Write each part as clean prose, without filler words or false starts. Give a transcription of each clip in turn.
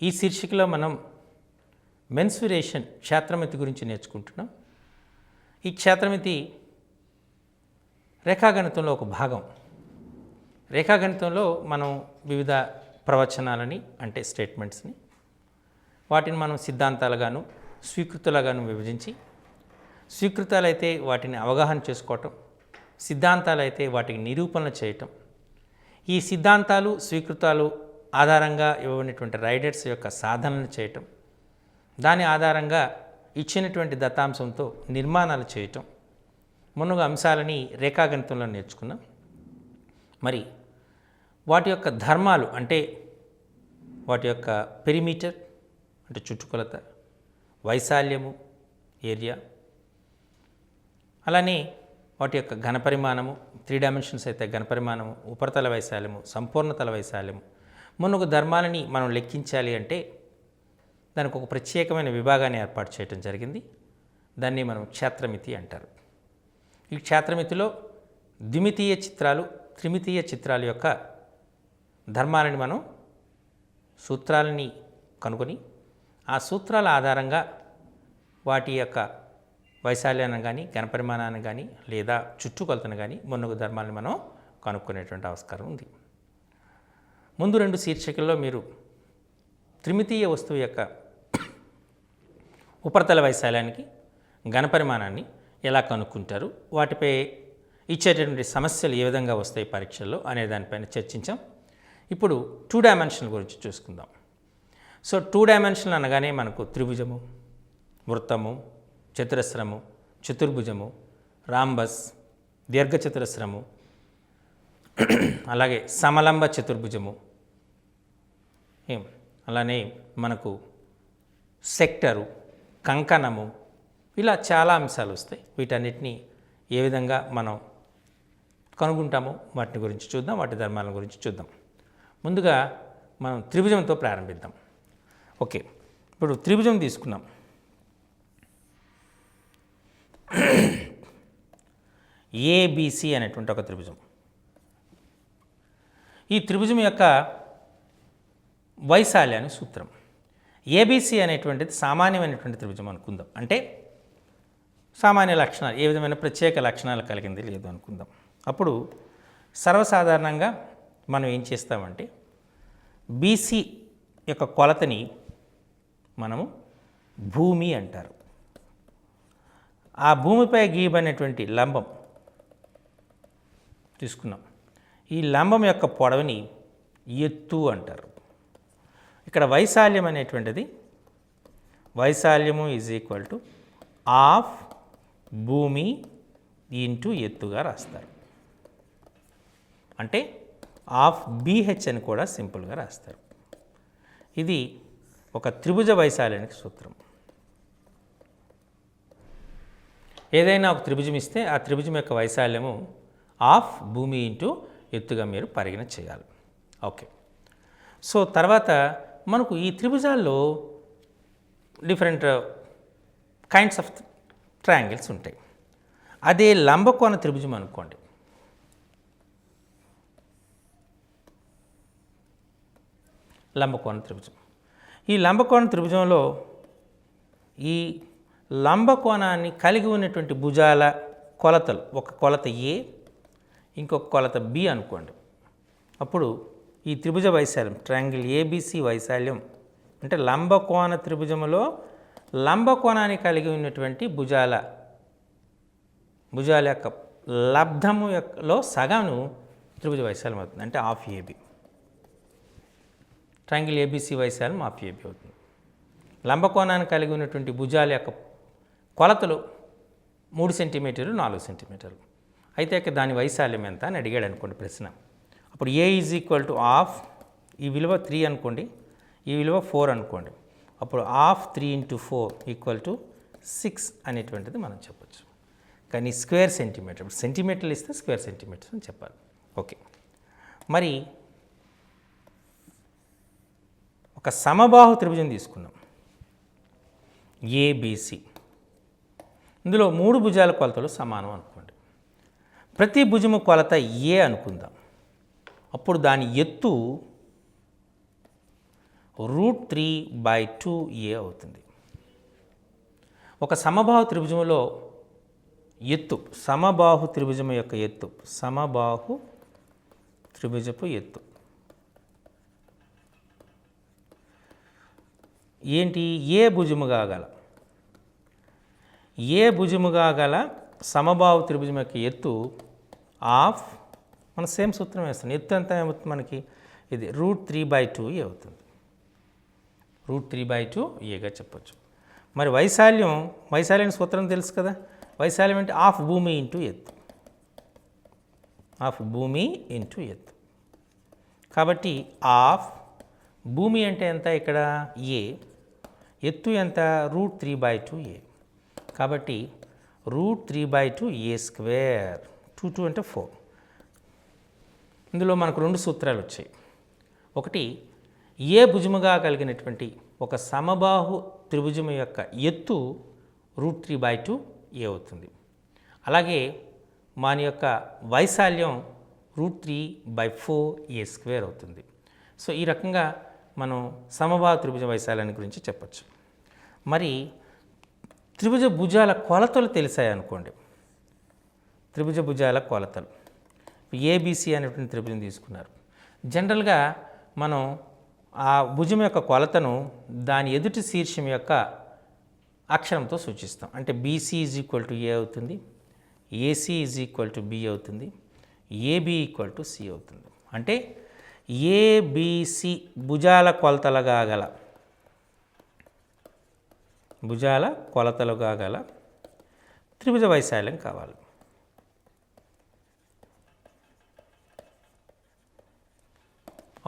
ఈ శీర్షికలో మనం మెన్సురేషన్ క్షేత్రమితి గురించి నేర్చుకుంటున్నాం. ఈ క్షేత్రమితి రేఖాగణితంలో ఒక భాగం. రేఖాగణితంలో మనం వివిధ ప్రవచనాలని అంటే స్టేట్మెంట్స్ని వాటిని మనం సిద్ధాంతాలుగాను స్వీకృతులుగాను విభజించి, స్వీకృతాలైతే వాటిని అవగాహన చేసుకోవటం, సిద్ధాంతాలైతే వాటికి నిరూపణలు చేయటం, ఈ సిద్ధాంతాలు స్వీకృతాలు ఆధారంగా ఇవ్వబడినటువంటి రైడర్స్ యొక్క సాధనలు చేయటం, దాని ఆధారంగా ఇచ్చినటువంటి దత్తాంశంతో నిర్మాణాలు చేయటం, మున్నగు అంశాలని రేఖాగణితంలో నేర్చుకున్నాం. మరి వాటి యొక్క ధర్మాలు అంటే వాటి యొక్క పెరిమీటర్ అంటే చుట్టుకొలత, వైశాల్యము ఏరియా, అలానే వాటి యొక్క ఘనపరిమాణము 3 డైమెన్షన్స్ అయితే ఘనపరిమాణము, ఉపరితల వైశాల్యము, సంపూర్ణతల వైశాల్యము, మున్నగు ధర్మాలని మనం లెక్కించాలి అంటే దానికి ఒక ప్రత్యేకమైన విభాగాన్ని ఏర్పాటు చేయడం జరిగింది. దాన్ని మనం క్షేత్రమితి అంటారు. ఈ క్షేత్రమితిలో ద్విమితీయ చిత్రాలు, త్రిమితీయ చిత్రాల యొక్క ధర్మాలని మనం సూత్రాలని కనుగొని ఆ సూత్రాల ఆధారంగా వాటి యొక్క వైశాల్యాన్ని కానీ ఘనపరిమాణాన్ని కానీ లేదా చుట్టుకొలతను కానీ మున్నగు ధర్మాలను మనం కనుక్కునేటువంటి ఆస్కారం ఉంది. ముందు 2 శీర్షికల్లో మీరు త్రిమితీయ వస్తువు యొక్క ఉపరితల వైశాల్యానికి ఘనపరిమాణాన్ని ఎలా కనుక్కుంటారు, వాటిపై ఇచ్చేటటువంటి సమస్యలు ఏ విధంగా వస్తాయి పరీక్షల్లో అనే దానిపైన చర్చించాం. ఇప్పుడు 2 డైమెన్షనల్ గురించి చూసుకుందాం. సో 2 డైమెన్షనల్ అనగానే మనకు త్రిభుజము, వృత్తము, చతురస్రము, చతుర్భుజము, రాంబస్, దీర్ఘచతురస్రము, అలాగే సమలంబ చతుర్భుజము, అలానే మనకు సెక్టరు, కంకణము, ఇలా చాలా అంశాలు వస్తాయి. వీటన్నిటిని ఏ విధంగా మనం కనుగొంటామో వాటి గురించి చూద్దాం, వాటి ధర్మాల గురించి చూద్దాం. ముందుగా మనం త్రిభుజంతో ప్రారంభిద్దాం. ఓకే, ఇప్పుడు త్రిభుజం తీసుకున్నాం. ఏబిసి అనేటువంటి ఒక త్రిభుజం. ఈ త్రిభుజం యొక్క వైశాల్యాన్ని సూత్రం. ఏబిసి అనేటువంటిది సామాన్యమైనటువంటి త్రిభుజం అనుకుందాం. అంటే సామాన్య లక్షణాలు, ఏ విధమైన ప్రత్యేక లక్షణాలు కలిగింది లేదు అనుకుందాం. అప్పుడు సర్వసాధారణంగా మనం ఏం చేస్తామంటే బీసీ యొక్క కొలతని మనము భూమి అంటారు. ఆ భూమిపై గీయబడినటువంటి లంబం తీసుకున్నాం. ఈ లంబం యొక్క పొడవుని ఎత్తు అంటారు. ఇక్కడ వైశాల్యం అనేటువంటిది వైశాల్యము ఈజ్ ఈక్వల్ టు ఆఫ్ భూమి ఇంటూ ఎత్తుగా రాస్తారు. అంటే ఆఫ్ బీహెచ్ అని కూడా సింపుల్గా రాస్తారు. ఇది ఒక త్రిభుజ వైశాల్యానికి సూత్రం. ఏదైనా ఒక త్రిభుజం ఇస్తే ఆ త్రిభుజం యొక్క వైశాల్యము ఆఫ్ భూమి ఇంటూ ఎత్తుగా మీరు పరిగణ చేయాలి. ఓకే, సో తర్వాత మనకు ఈ త్రిభుజాల్లో డిఫరెంట్ కైండ్స్ ఆఫ్ ట్రయాంగిల్స్ ఉంటాయి. అదే లంబకోణ త్రిభుజం అనుకోండి. లంబకోణ త్రిభుజం. ఈ లంబకోణ త్రిభుజంలో ఈ లంబకోణాన్ని కలిగి ఉన్నటువంటి భుజాల కొలతలు, ఒక కొలత ఏ, ఇంకొక కొలత బి అనుకోండి. అప్పుడు ఈ త్రిభుజ వైశాల్యం ట్రయాంగిల్ ఏబిసి వైశాల్యం అంటే లంబకోణ త్రిభుజములో లంబకోణాన్ని కలిగి ఉన్నటువంటి భుజాల యొక్క లబ్ధము లో సగమును త్రిభుజ వైశాల్యం అవుతుంది. అంటే హాఫ్ ఏబి. ట్రయాంగిల్ ఏబిసి వైశాల్యం హాఫ్ ఏబి అవుతుంది. లంబకోణాన్ని కలిగి ఉన్నటువంటి భుజాల యొక్క కొలతలు 3 సెంటీమీటర్లు 4 సెంటీమీటర్లు అయితే దాని వైశాల్యం ఎంత అని అడిగాడు అనుకోండి ప్రశ్న. అప్పుడు ఏ ఈజ్ ఈక్వల్ టు హాఫ్, ఈ విలువ 3 అనుకోండి, ఈ విలువ 4 అనుకోండి. అప్పుడు హాఫ్ 3 × 4 ఈక్వల్ టు 6 అనేటువంటిది మనం చెప్పచ్చు. కానీ స్క్వేర్ సెంటీమీటర్, సెంటీమీటర్లు ఇస్తే స్క్వేర్ సెంటీమీటర్స్ అని చెప్పాలి. ఓకే, మరి ఒక సమబాహు త్రిభుజం తీసుకున్నాం ఏబిసి. ఇందులో 3 భుజాల కొలతలు సమానం అనుకోండి. ప్రతి భుజము కొలత ఏ అనుకుందాం. అప్పుడు దాని ఎత్తు √3/2a అవుతుంది. ఒక సమబాహు త్రిభుజంలో ఎత్తు, సమబాహు త్రిభుజం యొక్క ఎత్తు, సమబాహు త్రిభుజపు ఎత్తు ఏంటి? ఏ భుజముగా గల సమబాహు త్రిభుజం యొక్క ఎత్తు ఆఫ్, మన సేమ్ సూత్రం వేస్తాం. ఎత్తు ఎంత ఏమవుతుంది మనకి? ఇది √3/2a అవుతుంది. √3/2aగా చెప్పచ్చు. మరి వైశాల్యం సూత్రం తెలుసు కదా. వైశాల్యం అంటే ఆఫ్ భూమి ఇంటూ ఎత్తు, ఆఫ్ భూమి ఇంటూ ఎత్తు. కాబట్టి ఆఫ్ భూమి అంటే ఎంత? ఇక్కడ ఏ. ఎత్తు ఎంత? √3/2a. కాబట్టి √3/2a². 2 అంటే 4. ఇందులో మనకు 2 సూత్రాలు వచ్చాయి. ఒకటి, ఏ భుజముగా కలిగినటువంటి ఒక సమబాహు త్రిభుజము యొక్క ఎత్తు √3/2a అవుతుంది. అలాగే మన యొక్క వైశాల్యం √3/4a² అవుతుంది. సో ఈ రకంగా మనం సమబాహు త్రిభుజ వైశాల్యాన్ని గురించి చెప్పచ్చు. మరి త్రిభుజ భుజాల కొలతలు తెలిసాయనుకోండి. త్రిభుజ భుజాల కొలతలు ఏబిసి అనేటువంటి త్రిభుజం తీసుకున్నారు. జనరల్గా మనం ఆ భుజం యొక్క కొలతను దాని ఎదుటి శీర్షం యొక్క అక్షరంతో సూచిస్తాం. అంటే బీసీ = a అవుతుంది, ఏసీ = b అవుతుంది, ఏబి = c అవుతుంది. అంటే ఏబిసి భుజాల కొలతలుగా గల త్రిభుజ వైశాల్యం కావాలి.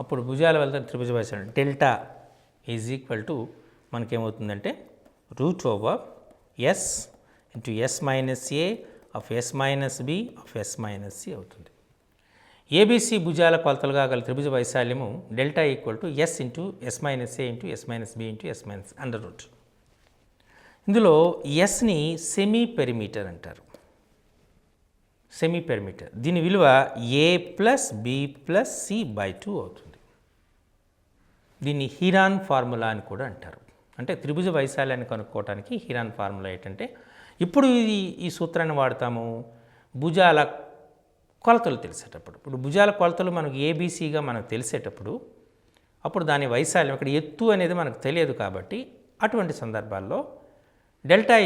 అప్పుడు భుజాల వల్ల త్రిభుజ వైశాల్యం delta = మనకేమవుతుందంటే √s × s - a of s - b of s - c అవుతుంది. ఏబిసి భుజాల కొలతలుగా గల త్రిభుజ వైశాల్యము delta = s × s - a × s - b × s √. ఇందులో ఎస్ని సెమీ పెరిమీటర్ అంటారు. సెమీ పెరిమీటర్ దీని విలువ a + b + c/2 అవుతుంది. దీన్ని హీరాన్ ఫార్ములా అని కూడా అంటారు. అంటే త్రిభుజ వైశాల్యాన్ని కనుక్కోవడానికి హీరాన్ ఫార్ములా ఏంటంటే, ఇప్పుడు ఈ సూత్రాన్ని వాడతాము భుజాల కొలతలు తెలిసేటప్పుడు. ఇప్పుడు భుజాల కొలతలు మనకు ఏబీసీగా మనకు తెలిసేటప్పుడు అప్పుడు దాని వైశాల్యం, ఇక్కడ ఎత్తు అనేది మనకు తెలియదు కాబట్టి అటువంటి సందర్భాల్లో delta =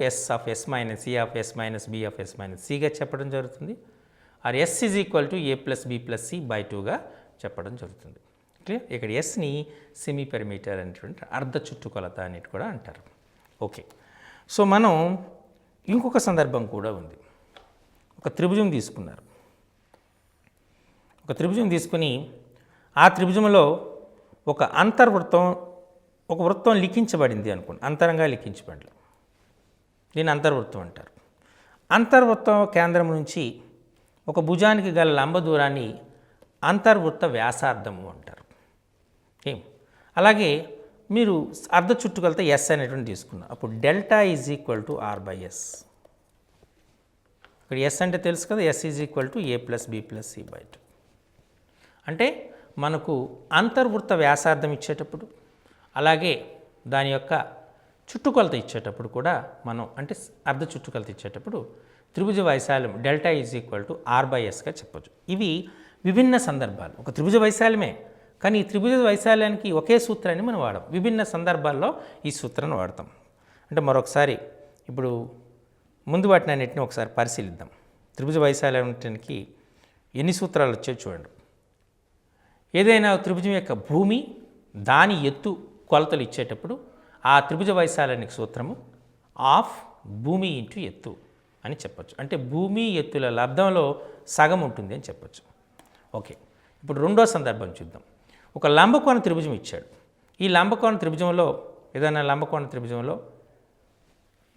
√s of s - a of s - b of s - cగా చెప్పడం జరుగుతుంది. ఆర్ s = a + b + c/2గా చెప్పడం జరుగుతుంది. క్లియర్? ఇక్కడ ఎస్ని సెమీ పెరిమీటర్ అనేటువంటి అర్ధ చుట్టుకొలత అనేది కూడా అంటారు. ఓకే, సో మనం ఇంకొక సందర్భం కూడా ఉంది. ఒక త్రిభుజం తీసుకున్నారు. ఒక త్రిభుజం తీసుకుని ఆ త్రిభుజంలో ఒక వృత్తం లిఖించబడింది అనుకోండి. అంతరంగా లిఖించబడి దీన్ని అంతర్వృత్తం అంటారు. అంతర్వృత్తం కేంద్రం నుంచి ఒక భుజానికి గల లంబ దూరాన్ని అంతర్వృత్త వ్యాసార్థము అంటారు. అలాగే మీరు అర్ధ చుట్టుకొలత ఎస్ అనేటువంటి తీసుకున్నారు. అప్పుడు డెల్టా = r/s. ఇక్కడ ఎస్ అంటే తెలుసు కదా, s = a + b + c/2. అంటే మనకు అంతర్వృత్త వ్యాసార్థం ఇచ్చేటప్పుడు అలాగే దాని యొక్క చుట్టుకొలత ఇచ్చేటప్పుడు కూడా మనం అంటే అర్ధ చుట్టుకొలత ఇచ్చేటప్పుడు త్రిభుజ వైశాల్యం డెల్టా = r/sగా చెప్పచ్చు. ఇవి విభిన్న సందర్భాలు. ఒక త్రిభుజ వైశాల్యమే కానీ ఈ త్రిభుజ వైశాల్యానికి ఒకే సూత్రాన్ని మనం వాడాం. విభిన్న సందర్భాల్లో ఈ సూత్రాన్ని వాడతాం. అంటే మరొకసారి ఇప్పుడు ముందు వాటిని అన్నింటినీ ఒకసారి పరిశీలిద్దాం. త్రిభుజ వైశాల్యానికి ఎన్ని సూత్రాలు వచ్చాయో చూడండి. ఏదైనా త్రిభుజం యొక్క భూమి దాని ఎత్తు కొలతలు ఇచ్చేటప్పుడు ఆ త్రిభుజ వైశాల్యానికి సూత్రము ఆఫ్ భూమి ఇంటూ ఎత్తు అని చెప్పచ్చు. అంటే భూమి ఎత్తుల లబ్ధంలో సగం ఉంటుంది అని చెప్పచ్చు. ఓకే, ఇప్పుడు రెండో సందర్భం చూద్దాం. ఒక లంబకోణ త్రిభుజం ఇచ్చాడు. ఈ లంబకోణ త్రిభుజంలో ఏదైనా లంబకోణ త్రిభుజంలో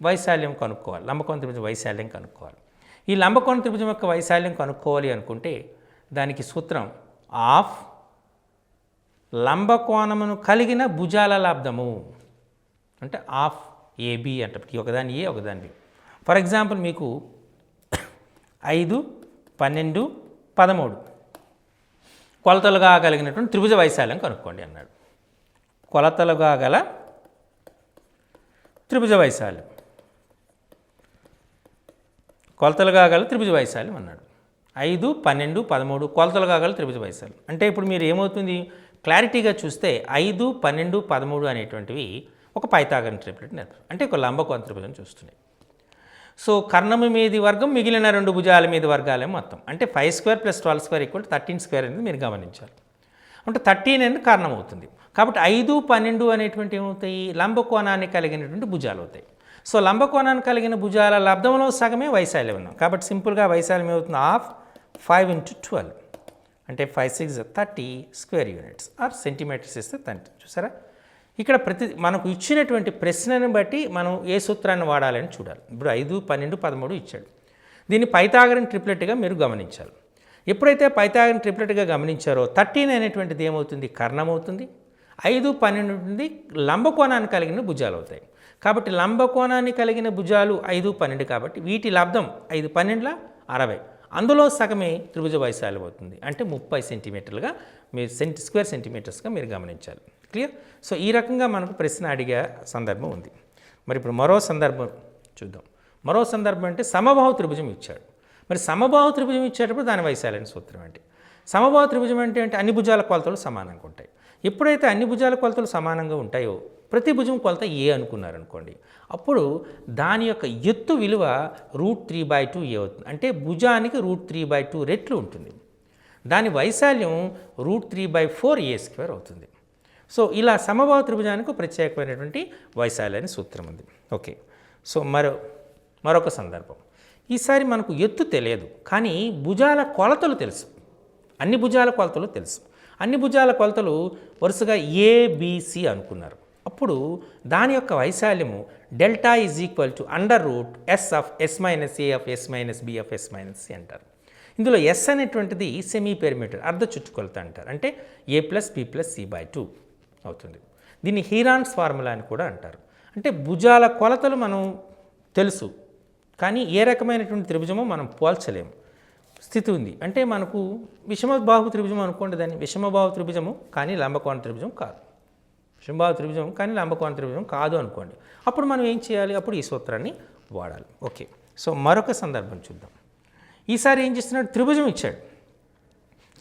వైశాల్యం కనుక్కోవాలి. లంబకోణ త్రిభుజం వైశాల్యం కనుక్కోవాలి. ఈ లంబకోణ త్రిభుజం యొక్క వైశాల్యం కనుక్కోవాలి అనుకుంటే దానికి సూత్రం ఆఫ్ లంబకోణమును కలిగిన భుజాల లబ్ధము. అంటే ఆఫ్ ఏబి అంటే ఒకదాని ఏ ఒకదాని బి. ఫర్ ఎగ్జాంపుల్ మీకు 5, 12, 13 కొలతలుగా కలిగినటువంటి త్రిభుజ వైశాల్యం కనుక్కోండి అన్నాడు. కొలతలుగా గల త్రిభుజ వైశాల్యం. కొలతలుగా గల త్రిభుజ వైశాల్యం అన్నాడు. 5, 12, 13 కొలతలుగా గల త్రిభుజ వైశాల్యం. అంటే ఇప్పుడు మీరు ఏమవుతుంది క్లారిటీగా చూస్తే 5, 12, 13 అనేటువంటివి ఒక పైథాగరన్ ట్రిప్లెట్ నేర్పారు. అంటే ఒక లంబకోణ త్రిభుజం చూస్తున్నాయి. సో కర్ణము మీది వర్గం మిగిలిన 2 భుజాల మీద వర్గాలే మొత్తం. అంటే 5² + 12² = 13² అనేది మీరు గమనించాలి. అంటే 13 అనేది కారణం అవుతుంది. కాబట్టి 5, 12 అనేటువంటి ఏమవుతాయి లంబకోణాన్ని కలిగినటువంటి భుజాలు అవుతాయి. సో లంబకోణాన్ని కలిగిన భుజాల లబ్ధంలో సగమే వైశాల్యం ఉన్నాం. కాబట్టి సింపుల్గా వైశాల్యం ఏమవుతుంది 5 × 12 అంటే 5, 6 30 స్క్వేర్ యూనిట్స్ ఆర్ సెంటీమీటర్స్ ఇస్తే 30. చూసారా ఇక్కడ మనకు ఇచ్చినటువంటి ప్రశ్నను బట్టి మనం ఏ సూత్రాన్ని వాడాలని చూడాలి. ఇప్పుడు 5, 12, 13 ఇచ్చాడు. దీన్ని పైథాగరన్ ట్రిప్లెట్గా మీరు గమనించాలి. ఎప్పుడైతే పైథాగరన్ ట్రిప్లెట్గా గమనించారో 13 అనేటువంటిది ఏమవుతుంది కర్ణం అవుతుంది. 5, 12 లంబకోణాన్ని కలిగిన భుజాలు అవుతాయి. కాబట్టి లంబకోణాన్ని కలిగిన భుజాలు 5, 12 కాబట్టి వీటి లబ్ధం 5, 12 60. అందులో సగమే త్రిభుజ వైశాల్యం అవుతుంది. అంటే 30 సెంటీమీటర్లుగా మీరు స్క్వేర్ సెంటీమీటర్స్గా మీరు గమనించాలి. క్లియర్. సో ఈ రకంగా మనకు ప్రశ్న అడిగే సందర్భం ఉంది. మరి ఇప్పుడు మరో సందర్భం చూద్దాం. మరో సందర్భం అంటే సమబాహు త్రిభుజం ఇచ్చాడు. మరి సమబాహు త్రిభుజం ఇచ్చేటప్పుడు దాని వైశాల్యం సూత్రం ఏంటి? సమబాహు త్రిభుజం అంటే అన్ని భుజాల కొలతలు సమానంగా ఉంటాయి. ఎప్పుడైతే అన్ని భుజాల కొలతలు సమానంగా ఉంటాయో ప్రతి భుజం కొలత ఏ అనుకున్నారనుకోండి, అప్పుడు దాని యొక్క ఎత్తు విలువ √3/2 ఏ అవుతుంది. అంటే భుజానికి √3/2 రెట్లు ఉంటుంది. దాని వైశాల్యం √3/4 అవుతుంది. సో ఇలా సమబాహు త్రిభుజానికి ప్రత్యేకమైనటువంటి వైశాల్యాన్ని సూత్రం ఉంది. ఓకే. సో మరొక సందర్భం. ఈసారి మనకు ఎత్తు తెలియదు కానీ భుజాల కొలతలు తెలుసు. అన్ని భుజాల కొలతలు తెలుసు. అన్ని భుజాల కొలతలు వరుసగా ABC అనుకున్నారు. అప్పుడు దాని యొక్క వైశాల్యము డెల్టా = √S(S-A)(S-B)(S-B) అంటారు. ఇందులో S అనేటువంటిది సెమీ పెరిమీటర్ అర్ధ చుట్టుకొలత అంటారు. అంటే A+B+C/2 అవుతుంది. దీన్ని హీరాన్స్ ఫార్ములా అని కూడా అంటారు. అంటే భుజాల కొలతలు మనం తెలుసు కానీ ఏ రకమైనటువంటి త్రిభుజమో మనం పోల్చలేము స్థితి ఉంది. అంటే మనకు విషమబాహు త్రిభుజం అనుకోండి, దాన్ని విషమబాహు త్రిభుజము కానీ లంబకోణ త్రిభుజం కాదు. విషమబాహు త్రిభుజం కానీ లంబకోణ త్రిభుజం కాదు అనుకోండి. అప్పుడు మనం ఏం చేయాలి? అప్పుడు ఈ సూత్రాన్ని వాడాలి. ఓకే. సో మరొక సందర్భం చూద్దాం. ఈసారి ఏం చేస్తున్నాడు? త్రిభుజం ఇచ్చాడు.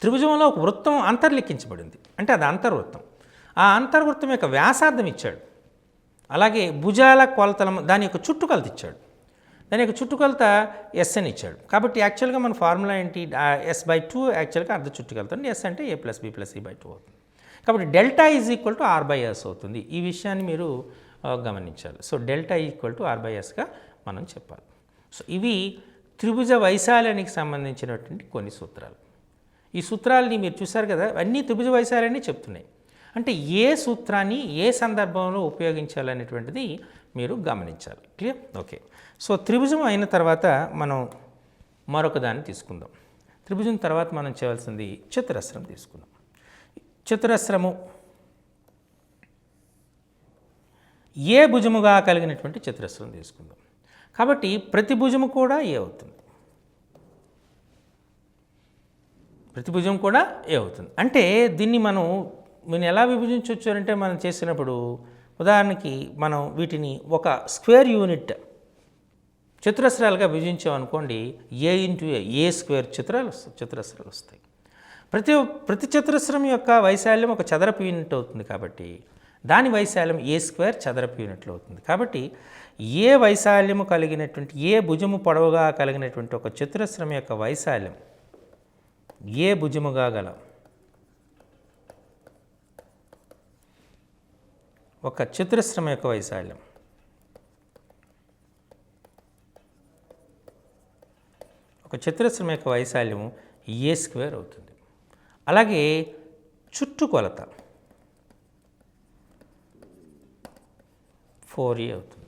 త్రిభుజంలో ఒక వృత్తం అంతర్లిఖించబడింది. అంటే అది అంతర్వృత్తం. ఆ అంతర్వృత్తం యొక్క వ్యాసార్థం ఇచ్చాడు. అలాగే భుజాల కొలతల దాని యొక్క చుట్టుకొలత ఇచ్చాడు. దాని యొక్క చుట్టుకొలత S అని ఇచ్చాడు. కాబట్టి యాక్చువల్గా మన ఫార్ములా ఏంటి? S/2 యాక్చువల్గా అర్ధ చుట్టుకొలత. S అంటే A+B+C/2 అవుతుంది. కాబట్టి డెల్టా =R/S అవుతుంది. ఈ విషయాన్ని మీరు గమనించాలి. సో డెల్టా =R/Sగా మనం చెప్పాలి. సో ఇవి త్రిభుజ వైశాల్యానికి సంబంధించినటువంటి కొన్ని సూత్రాలు. ఈ సూత్రాలని మీరు చూసారు కదా, అన్నీ త్రిభుజ వైశాల్యాన్ని చెప్తున్నాయి. అంటే ఏ సూత్రాన్ని ఏ సందర్భంలో ఉపయోగించాలనేటువంటిది మీరు గమనించాలి. క్లియర్. ఓకే. సో త్రిభుజం అయిన తర్వాత మనం మరొక దాన్ని తీసుకుందాం. త్రిభుజం తర్వాత మనం చేయవలసింది చతురస్రం తీసుకుందాం. చతురస్రము ఏ భుజముగా కలిగినటువంటి చతురస్రం తీసుకుందాం. కాబట్టి ప్రతి భుజము కూడా ఏ అవుతుంది. ప్రతి భుజం కూడా ఏ అవుతుంది. అంటే దీన్ని మనం ఎలా విభజించవచ్చు అంటే మనం చేసినప్పుడు ఉదాహరణకి మనం వీటిని ఒక స్క్వేర్ యూనిట్ చతురస్రాలుగా విభజించామనుకోండి, A/A² చతురస్రాలు వస్తాయి. ప్రతి చతురస్రం యొక్క వైశాల్యం ఒక చదరపు యూనిట్ అవుతుంది. కాబట్టి దాని వైశాల్యం A² చదరపు యూనిట్లు అవుతుంది. కాబట్టి ఏ వైశాల్యము కలిగినటువంటి ఏ భుజము పొడవుగా కలిగినటువంటి ఒక చతురస్రం యొక్క వైశాల్యం ఏ భుజముగా గల ఒక చతురస్రం యొక్క వైశాల్యం A² అవుతుంది. అలాగే చుట్టుకొలత 4A అవుతుంది.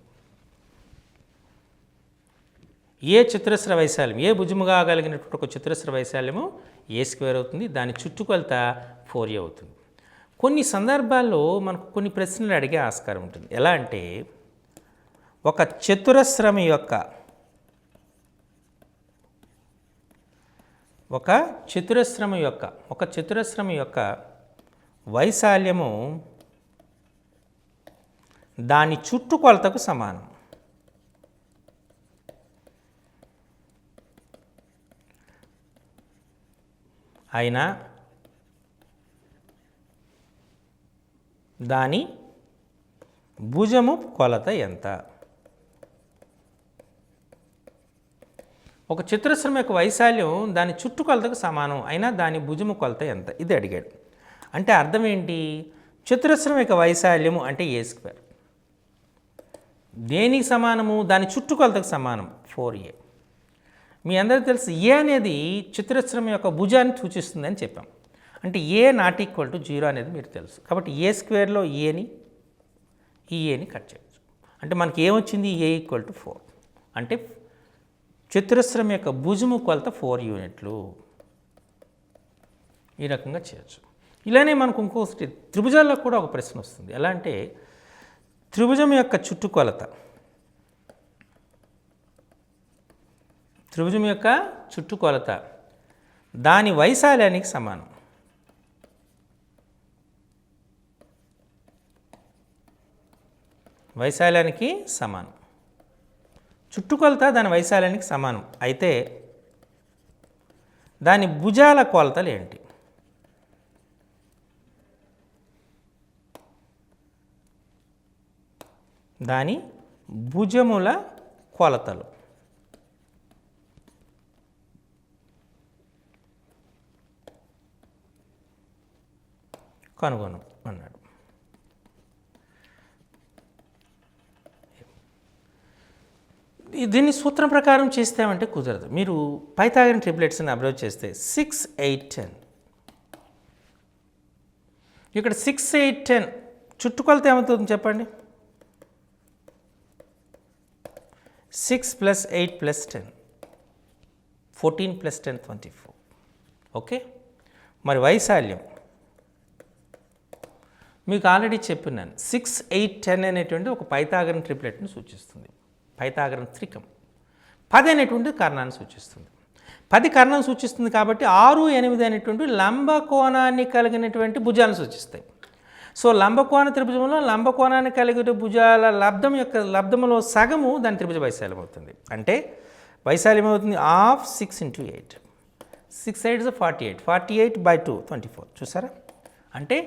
ఏ చతురస్ర వైశాల్యం ఏ భుజముగా కలిగినటువంటి ఒక చతురస్ర వైశాల్యము A² అవుతుంది. దాని చుట్టుకొలత 4A అవుతుంది. కొన్ని సందర్భాల్లో మనకు కొన్ని ప్రశ్నలు అడిగే ఆస్కారం ఉంటుంది. ఎలా అంటే ఒక చతురస్రం యొక్క వైశాల్యము దాని చుట్టుకొలతకు సమానం. అయినా దాని భుజము కొలత ఎంత? ఒక చతురస్రం యొక్క వైశాల్యం దాని చుట్టుకొలతకు సమానం అయినా దాని భుజము కొలత ఎంత? ఇది అడిగాడు. అంటే అర్థం ఏంటి? చతురస్రం యొక్క వైశాల్యము అంటే ఏ స్క్వేర్. దేనికి సమానము? దాని చుట్టుకొలతకు సమానం 4a. మీ అందరికీ తెలుసు ఏ అనేది చతురస్రం యొక్క భుజాన్ని సూచిస్తుందని చెప్పాం. అంటే ఏ నాట్ ఈక్వల్ టు 0 అనేది మీరు తెలుసు. కాబట్టి ఏ స్క్వేర్లో ఏని ఈ ఏని కట్ చేయొచ్చు. అంటే మనకి ఏమొచ్చింది? ఏ ఈక్వల్ టు 4. అంటే చతురస్రం యొక్క భుజము కొలత 4 యూనిట్లు. ఈ రకంగా చేయొచ్చు. ఇలానే మనకు ఇంకొకటి త్రిభుజాల్లో కూడా ఒక ప్రశ్న వస్తుంది. ఎలా అంటే త్రిభుజం యొక్క చుట్టుకొలత, త్రిభుజం యొక్క చుట్టుకొలత దాని వైశాల్యానికి సమానం. వైశాల్యానికి సమానం. చుట్టుకొలత దాని వైశాల్యానికి సమానం అయితే దాని భుజాల కొలతలు ఏంటి? దాని భుజముల కొలతలు కనుగొను అన్నాడు. దీన్ని సూత్రం ప్రకారం చేస్తామంటే కుదరదు. మీరు పైథాగరన్ ట్రిప్లెట్స్ని అబ్జర్వ్ చేస్తే 6, 8, 10. ఇక్కడ 6, 8, 10 చుట్టుకొలత ఏమవుతుంది చెప్పండి? 6 + 8 + 10 14 + 10 24. ఓకే, మరి వైశాల్యం మీకు ఆల్రెడీ చెప్పినాను. 6, 8, 10 అనేటువంటి ఒక పైథాగరన్ ట్రిప్లెట్ని సూచిస్తుంది. పైథాగరన్ త్రికం. 10 అనేటువంటి కర్ణాన్ని సూచిస్తుంది. 10 కర్ణం సూచిస్తుంది కాబట్టి 6, 8 అనేటువంటి లంబకోణాన్ని కలిగినటువంటి భుజాలను సూచిస్తాయి. సో లంబకోణ త్రిభుజంలో లంబకోణాన్ని కలిగిన భుజాల లబ్ధములో సగము దాని త్రిభుజ వైశాల్యం అవుతుంది. అంటే వైశాల్యం అవుతుంది ½ 6 × 8. 6 8 48. 48/2 24. చూసారా? అంటే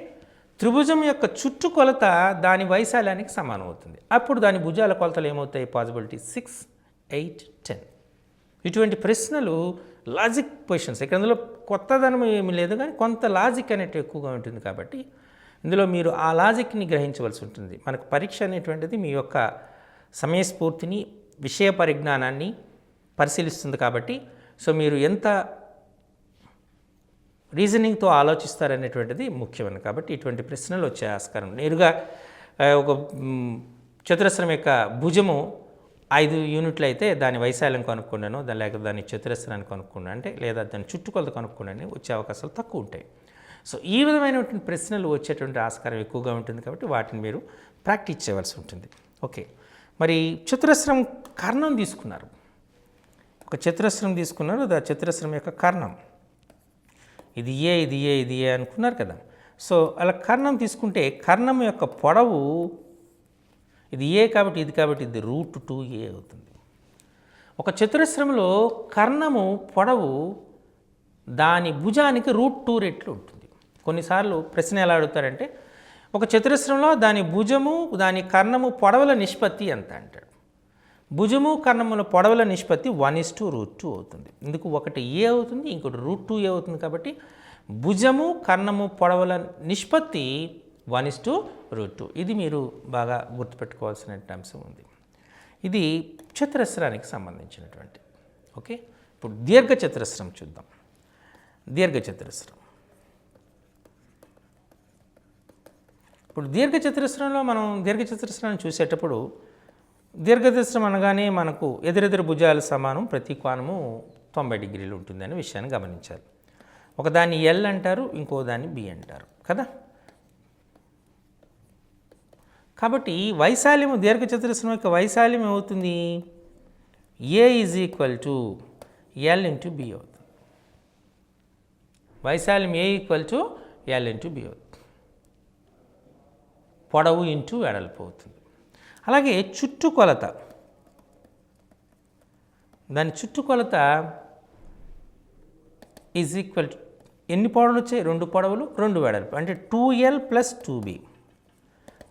త్రిభుజం యొక్క చుట్టుకొలత దాని వైశాల్యానికి సమానం అవుతుంది. అప్పుడు దాని భుజాల కొలతలు ఏమవుతాయి? పాసిబిలిటీ 6, 8, 10. ఇటువంటి ప్రశ్నలు లాజిక్ క్వశ్చన్స్. ఇక్కడ అందులో కొత్తదనం ఏమీ లేదు, కానీ కొంత లాజిక్ అనేవి ఎక్కువగా ఉంటుంది. కాబట్టి ఇందులో మీరు ఆ లాజిక్ని గ్రహించవలసి ఉంటుంది. మనకు పరీక్ష అనేటువంటిది మీ యొక్క సమయస్ఫూర్తిని, విషయ పరిజ్ఞానాన్ని పరిశీలిస్తుంది. కాబట్టి సో మీరు ఎంత రీజనింగ్తో ఆలోచిస్తారనేటువంటిది ముఖ్యమైన. కాబట్టి ఇటువంటి ప్రశ్నలు వచ్చే ఆస్కారం. నేరుగా ఒక చతురస్రం యొక్క భుజము 5 యూనిట్లు అయితే దాని వైశాల్యం కనుక్కున్నాను, లేకపోతే దాని చతురస్రాన్ని కనుక్కున్నాను అంటే, లేదా దాని చుట్టుకొలత కనుక్కున్నాను వచ్చే అవకాశాలు తక్కువ ఉంటాయి. సో ఈ విధమైనటువంటి ప్రశ్నలు వచ్చేటువంటి ఆస్కారం ఎక్కువగా ఉంటుంది. కాబట్టి వాటిని మీరు ప్రాక్టీస్ చేయవలసి ఉంటుంది. ఓకే, మరి చతురస్రం కర్ణం తీసుకున్నారు. ఒక చతురస్రం తీసుకున్నారు. ఆ చతురస్రం యొక్క కర్ణం ఇది ఏ, ఇది ఏ, ఇది ఏ అనుకున్నారు కదా. సో అలా కర్ణం తీసుకుంటే కర్ణం యొక్క పొడవు ఇది ఏ కాబట్టి ఇది √2a అవుతుంది. ఒక చతురస్రంలో కర్ణము పొడవు దాని భుజానికి √2 రెట్లు ఉంటుంది. కొన్నిసార్లు ప్రశ్న ఎలా అడుగుతారంటే ఒక చతురస్రంలో దాని భుజము దాని కర్ణము పొడవుల నిష్పత్తి ఎంత అంటాడు. భుజము కర్ణముల పొడవుల నిష్పత్తి 1:√2 అవుతుంది. ఇందుకు ఒకటి ఏ అవుతుంది, ఇంకోటి √2a అవుతుంది. కాబట్టి భుజము కర్ణము పొడవుల నిష్పత్తి 1:√2. ఇది మీరు బాగా గుర్తుపెట్టుకోవాల్సిన అంశం ఉంది. ఇది చతురస్రానికి సంబంధించినటువంటి. ఓకే, ఇప్పుడు దీర్ఘచతురస్రం చూద్దాం. దీర్ఘచతురస్రం. ఇప్పుడు దీర్ఘచతురస్రంలో మనం దీర్ఘచతురస్రాన్ని చూసేటప్పుడు దీర్ఘచతురస్రం అనగానే మనకు ఎదురెదురు భుజాలు సమానం, ప్రతి కోణము 90 డిగ్రీలు ఉంటుంది అనే విషయాన్ని గమనించాలి. ఒకదాన్ని ఎల్ అంటారు, ఇంకో దాన్ని బి అంటారు కదా. కాబట్టి వైశాల్యము దీర్ఘచతురస్రం యొక్క వైశాల్యం ఏమవుతుంది? A is equal to L into B అవుతుంది. వైశాల్యం A equal to L into B అవుతుంది. పొడవు ఇంటూ వెడల్పు అవుతుంది. అలాగే చుట్టుకొలత, దాని చుట్టుకొలత ఈజ్ ఈక్వల్ టు ఎన్ని పొడవులు వచ్చాయి? 2 పొడవులు 2 వెడల్పు, అంటే 2L + 2B.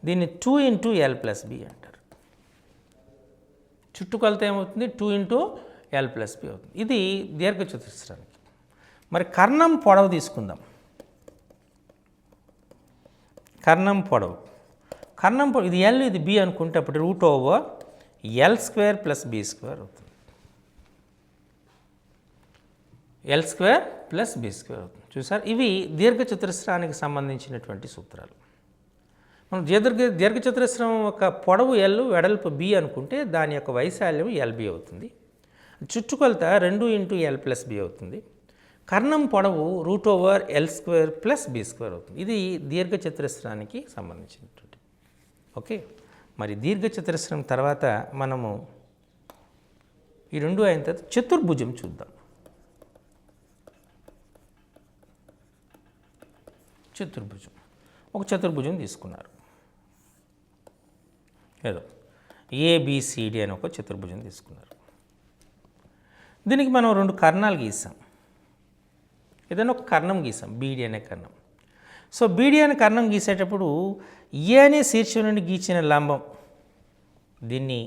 దీన్ని 2 × L + B అంటారు. చుట్టుకొలత ఏమవుతుంది? 2 × L + B అవుతుంది. ఇది దీర్ఘచతురస్రానికి. మరి కర్ణం పొడవు తీసుకుందాం. కర్ణం పొడవు ఇది L, ఇది B అనుకుంటే అప్పుడు √L² + B² అవుతుంది. L² + B² అవుతుంది. చూసారు, ఇవి దీర్ఘచతురస్రానికి సంబంధించినటువంటి సూత్రాలు. మనం దీర్ఘచతురస్రం యొక్క పొడవు L, వెడల్పు B అనుకుంటే దాని యొక్క వైశాల్యం LB అవుతుంది. చుట్టుకొలత 2 × L + B అవుతుంది. కర్ణం పొడవు √L² + B² అవుతుంది. ఇది దీర్ఘచతురస్రానికి సంబంధించినటువంటి. ఓకే, మరి దీర్ఘచతురస్రం తర్వాత మనము ఈ 2 అయిన తర్వాత చతుర్భుజం చూద్దాం. చతుర్భుజం, ఒక చతుర్భుజం తీసుకున్నారు. ఏదో ABCD అని ఒక చతుర్భుజం తీసుకున్నారు. దీనికి మనం 2 కర్ణాలు గీసాం. ఏదైనా ఒక కర్ణం గీసాం, BD అనే కర్ణం. సో BD అనే కర్ణం గీసేటప్పుడు A అనే శీర్షం నుండి గీచిన లంబం, దీన్ని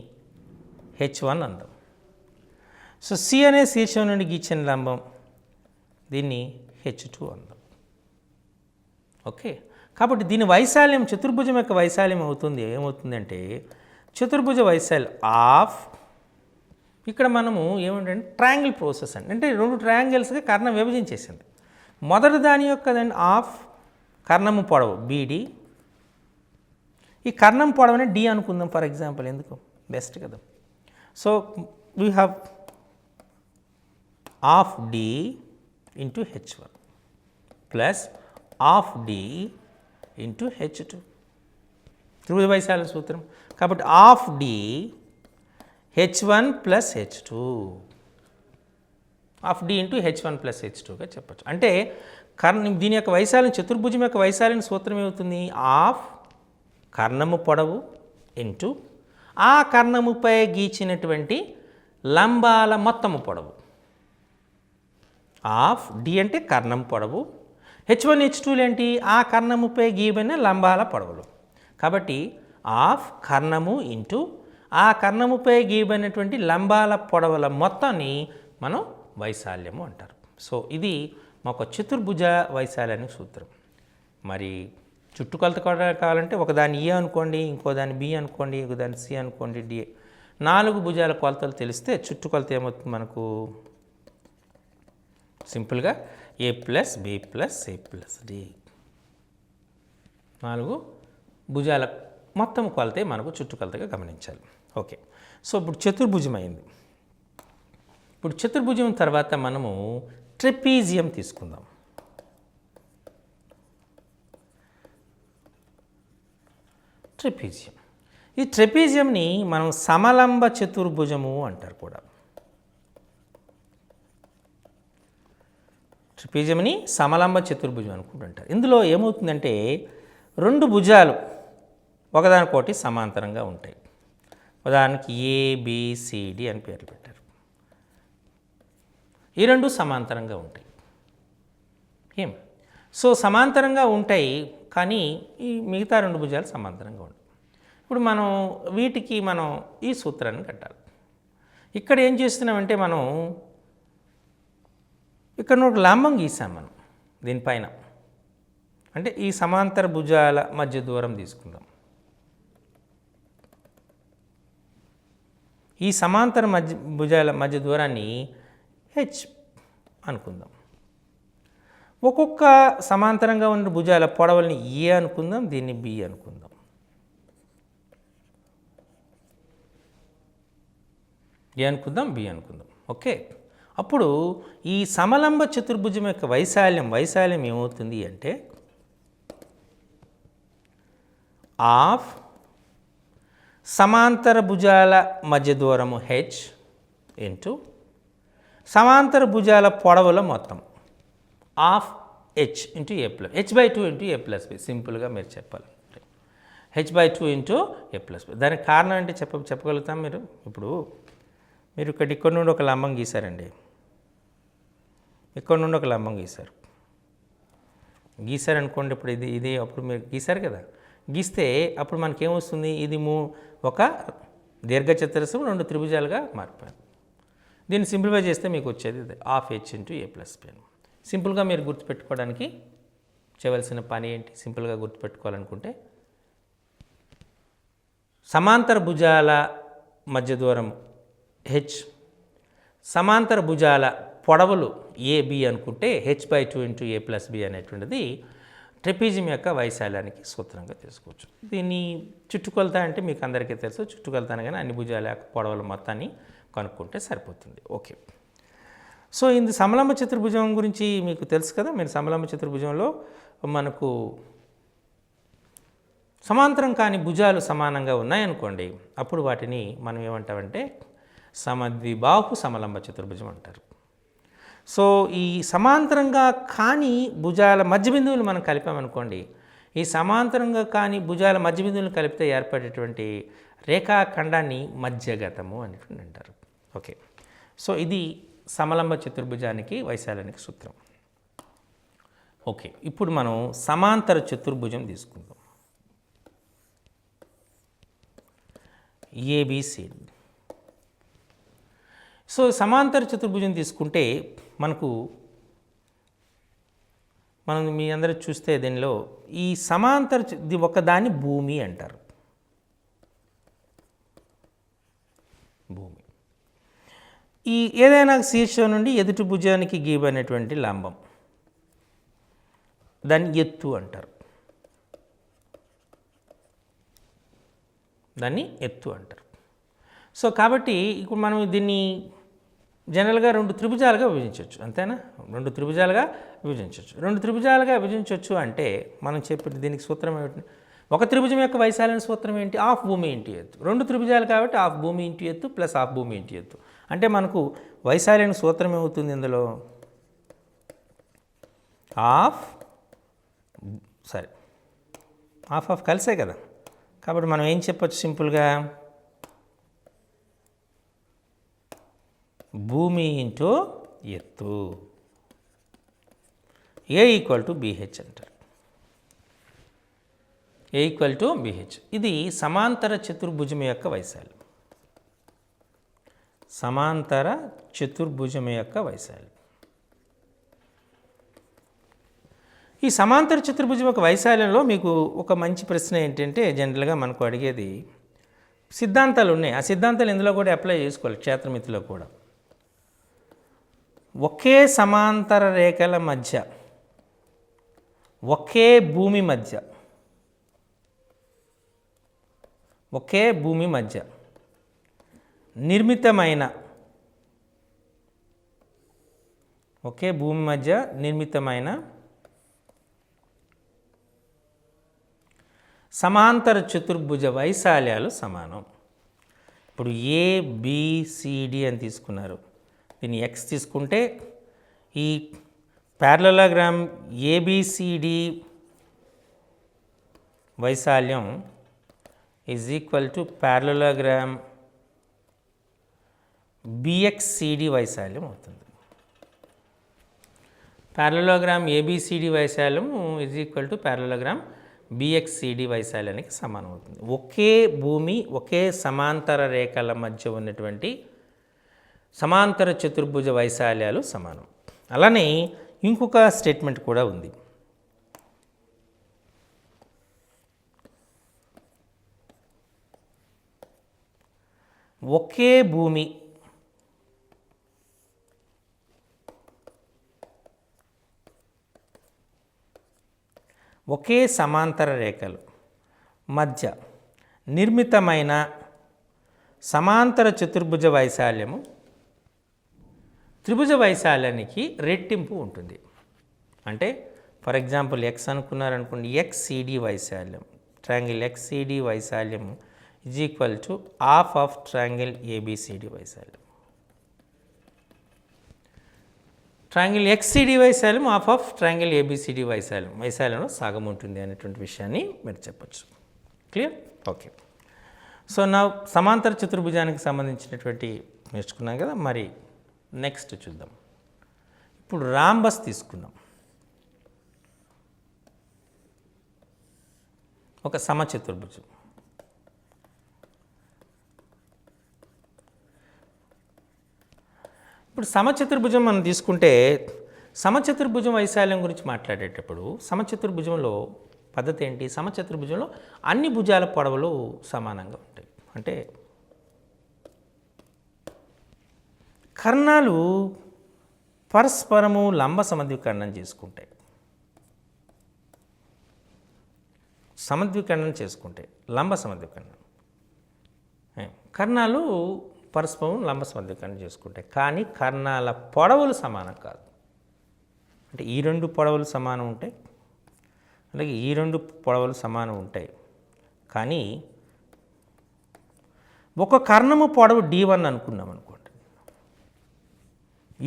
H1 అందాం. సో C అనే శీర్షం నుండి గీచిన లంబం, దీన్ని H2 అందాం. ఓకే, కాబట్టి దీని వైశాల్యం, చతుర్భుజం యొక్క వైశాల్యం ఏమవుతుందంటే చతుర్భుజ వైశాల్యం ఆఫ్, ఇక్కడ మనము ఏమిటంటే ట్రయాంగిల్ ప్రాసెస్ అంటే 2 ట్రయాంగిల్స్గా కర్ణం విభజించేసింది. మొదటి దాని యొక్క ఆఫ్ కర్ణము పొడవు BD, ఈ కర్ణం పొడవునే D అనుకుందాం ఫర్ ఎగ్జాంపుల్, ఎందుకు బెస్ట్ కదా. So we have of D × H1 plus of D × H2, త్రిభుజ వైశాల్య సూత్రం. కాబట్టి of D H1 + H2, of D × H1 + H2గా చెప్పచ్చు. అంటే దీని యొక్క వైశాల్యం, చతుర్భుజం యొక్క వైశాల్యం సూత్రం ఏమవుతుంది? ఆఫ్ కర్ణము పొడవు ఇంటూ ఆ కర్ణముపై గీచినటువంటి లంబాల మొత్తము పొడవు. ఆఫ్ D అంటే కర్ణం పొడవు, H1 H2 ఏంటి? ఆ కర్ణముపై గీయబడిన లంబాల పొడవులు. కాబట్టి ఆఫ్ కర్ణము ఇంటూ ఆ కర్ణముపై గీయబడినటువంటి లంబాల పొడవుల మొత్తాన్ని మనం వైశాల్యము అంటారు. సో ఇది మాకు చతుర్భుజ వైశాల్యానికి సూత్రం. మరి చుట్టుకొలత కూడా కావాలంటే ఒకదాన్ని E అనుకోండి, ఇంకో దాన్ని B అనుకోండి, ఇంకో దాన్ని C అనుకోండి, D. 4 భుజాల కొలతలు తెలిస్తే చుట్టుకొలత ఏమవుతుంది మనకు? సింపుల్గా A + B + C + D. 4 భుజాల మొత్తం కొలతే మనకు చుట్టుకొలతగా గమనించాలి. ఓకే, సో ఇప్పుడు చతుర్భుజం అయింది. ఇప్పుడు చతుర్భుజం తర్వాత మనము ట్రెపీజియం తీసుకుందాం. ట్రెపీజియం, ఈ ట్రెపీజియంని మనం సమలంబ చతుర్భుజము అంటారు కూడా. ట్రెపీజియంని సమలంబ చతుర్భుజం అనుకుంటుంటారు. ఇందులో ఏమవుతుందంటే 2 భుజాలు ఒకదానికొకటి సమాంతరంగా ఉంటాయి. ఉదాహరణకి ABCD అని పేర్లు పెట్టారు. ఈ 2 సమాంతరంగా ఉంటాయి. సో సమాంతరంగా ఉంటాయి, కానీ ఈ మిగతా 2 భుజాలు సమాంతరంగా ఉంటాయి. ఇప్పుడు మనం వీటికి ఈ సూత్రాన్ని కట్టాలి. ఇక్కడ ఏం చేస్తున్నామంటే మనం ఇక్కడ ఒక లంబం గీసాం మనం దీనిపైన, అంటే ఈ సమాంతర భుజాల మధ్య దూరం తీసుకుందాం. ఈ సమాంతర భుజాల మధ్య దూరాన్ని H అనుకుందాం. ఒక్కొక్క సమాంతరంగా ఉన్న భుజాల పొడవుల్ని A అనుకుందాం, దీన్ని B అనుకుందాం. A అనుకుందాం, B అనుకుందాం. ఓకే, అప్పుడు ఈ సమలంబ చతుర్భుజం యొక్క వైశాల్యం ఏమవుతుంది అంటే ఆఫ్ సమాంతర భుజాల మధ్య దూరము H ఇంటూ సమాంతర భుజాల పొడవుల మొత్తం of H × A+, H/2 × A + B. సింపుల్గా మీరు చెప్పాలి, h/2 into a plus B. దానికి కారణం ఏంటి చెప్పగలుగుతాం మీరు? ఇప్పుడు మీరు ఇక్కడ నుండి ఒక లంబం గీశారండి, ఇక్కడ నుండి ఒక లంబం గీశారనుకోండి. ఇప్పుడు ఇది అప్పుడు మీరు గీశారు కదా, గీస్తే అప్పుడు మనకేమొస్తుంది? ఇది ఒక దీర్ఘచతురస్రం 2 త్రిభుజాలుగా మారిపోయింది. దీన్ని సింప్లిఫై చేస్తే మీకు వచ్చేది ½ h into a plus B. సింపుల్గా మీరు గుర్తుపెట్టుకోవడానికి చేయవలసిన పని ఏంటి? సింపుల్గా గుర్తుపెట్టుకోవాలనుకుంటే సమాంతర భుజాల మధ్య దూరం h, సమాంతర భుజాల పొడవులు AB అనుకుంటే h/2 into a plus B అనేటువంటిది ట్రెపీజియం యొక్క వైశాల్యానికి సూత్రంగా తీసుకోవచ్చు. దీన్ని చుట్టుకొలత అంటే మీకు అందరికీ తెలుసు, చుట్టుకొలత అనగానే అన్ని భుజాల యొక్క పొడవుల మొత్తాన్ని కనుక్కుంటే సరిపోతుంది. ఓకే. సో ఇది సమలంబ చతుర్భుజం గురించి మీకు తెలుసు కదా. మీరు సమలంబ చతుర్భుజంలో మనకు సమాంతరం కాని భుజాలు సమానంగా ఉన్నాయనుకోండి, అప్పుడు వాటిని మనం ఏమంటామంటే సమద్విబాహు సమలంబ చతుర్భుజం అంటారు. సో ఈ సమాంతరంగా కాని భుజాల మధ్య బిందువులు మనం కలిపామనుకోండి, ఈ సమాంతరంగా కాని భుజాల మధ్య బిందువులు కలిపితే ఏర్పడేటువంటి రేఖాఖండాన్ని మధ్యగతము అనేటువంటి అంటారు. ఓకే. సో ఇది సమలంబ చతుర్భుజానికి వైశాల్యానికి సూత్రం. ఓకే, ఇప్పుడు మనం సమాంతర చతుర్భుజం తీసుకుందాం. ఏబిసిడి. సో సమాంతర చతుర్భుజం తీసుకుంటే మనం మీ అందరూ చూస్తే దీనిలో ఈ సమాంతర ఒకదాన్ని భూమి అంటారు. భూమి ఈ ఏదైనా శీర్షం నుండి ఎదుటి భుజానికి గీయబడినటువంటి లంబం, దాన్ని ఎత్తు అంటారు. సో కాబట్టి ఇప్పుడు మనం దీన్ని జనరల్గా 2 త్రిభుజాలుగా విభజించవచ్చు, అంతేనా? 2 త్రిభుజాలుగా విభజించవచ్చు అంటే మనం చెప్పిన దీనికి సూత్రం ఏమిటి? ఒక త్రిభుజం యొక్క వైశాల్యం సూత్రం ఏంటి? ½ భూమి ఇంటూ ఎత్తు. 2 త్రిభుజాలు కాబట్టి ½ భూమి ఇంటూ ఎత్తు ప్లస్ ½ భూమి ఇంటూ ఎత్తు. అంటే మనకు వైశాల్యం సూత్రం ఏమవుతుంది? ఇందులో హాఫ్ కలిసే కదా, కాబట్టి మనం ఏం చెప్పచ్చు సింపుల్గా? భూమి ఇంటూ ఎత్తు A = BH అంటారు. A = BH. ఇది సమాంతర చతుర్భుజం యొక్క వైశాల్యం. ఈ సమాంతర చతుర్భుజం యొక్క వైశాల్యంలో మీకు ఒక మంచి ప్రశ్న ఏంటంటే, జనరల్గా మనకు అడిగేది సిద్ధాంతాలు ఉన్నాయి. ఆ సిద్ధాంతాలు ఇందులో కూడా అప్లై చేసుకోవాలి, క్షేత్రమితిలో కూడా. ఒకే సమాంతర రేఖల మధ్య, ఒకే భూమి మధ్య నిర్మితమైన సమాంతర చతుర్భుజ వైశాల్యాలు సమానం. ఇప్పుడు ABCD అని తీసుకున్నారు, దీన్ని X తీసుకుంటే ఈ ప్యారలలోగ్రామ్ ABCD వైశాల్యం = ప్యారలలోగ్రామ్ BXCD వైశాల్యం అవుతుంది. ప్యారలలోగ్రామ్ ABCD వైశాల్యం = ప్యారలలోగ్రామ్ BXCD వైశాల్యానికి సమానం అవుతుంది. ఒకే భూమి, ఒకే సమాంతర రేఖల మధ్య ఉన్నటువంటి సమాంతర చతుర్భుజ వైశాల్యాలు సమానం. అలానే ఇంకొక స్టేట్మెంట్ కూడా ఉంది. ఒకే భూమి, ఒకే సమాంతర రేఖలు మధ్య నిర్మితమైన సమాంతర చతుర్భుజ వైశాల్యము త్రిభుజ వైశాల్యానికి రెట్టింపు ఉంటుంది. అంటే ఫర్ ఎగ్జాంపుల్ X అనుకున్నారనుకోండి, XCD వైశాల్యం, ట్రయాంగిల్ XCD వైశాల్యం = ½ ట్రయాంగిల్ ABCD వైశాల్యం. ట్రయాంగిల్ XCD వైశాల్యం ½ ట్రయాంగిల్ ABCD వైశాల్యంలో సగం ఉంటుంది అనేటువంటి విషయాన్ని మీరు చెప్పచ్చు. క్లియర్? ఓకే. సో నా సమాంతర చతుర్భుజానికి సంబంధించినటువంటి నేర్చుకున్నాం కదా, మరి నెక్స్ట్ చూద్దాం. ఇప్పుడు రాంబస్ తీసుకుందాం. ఒక సమచతుర్భుజం. ఇప్పుడు సమచతుర్భుజం మనం తీసుకుంటే సమచతుర్భుజం వైశాల్యం గురించి మాట్లాడేటప్పుడు సమచతుర్భుజంలో పద్ధతి ఏంటి? సమచతుర్భుజంలో అన్ని భుజాల పొడవులు సమానంగా ఉంటాయి. అంటే కర్ణాలు పరస్పరము లంబ సమద్వికరణం చేసుకుంటాయి. సమద్వికరణం చేసుకుంటాయి, లంబ సమద్వికరణం. కర్ణాలు పరస్పరం లంబ సమద్వికరణం చేసుకుంటాయి, కానీ కర్ణాల పొడవులు సమానం కాదు. అంటే ఈ రెండు పొడవులు సమానం ఉంటాయి, అలాగే ఈ రెండు పొడవులు సమానం ఉంటాయి, కానీ ఒక కర్ణము పొడవు D1 అనుకున్నాం అనుకోండి,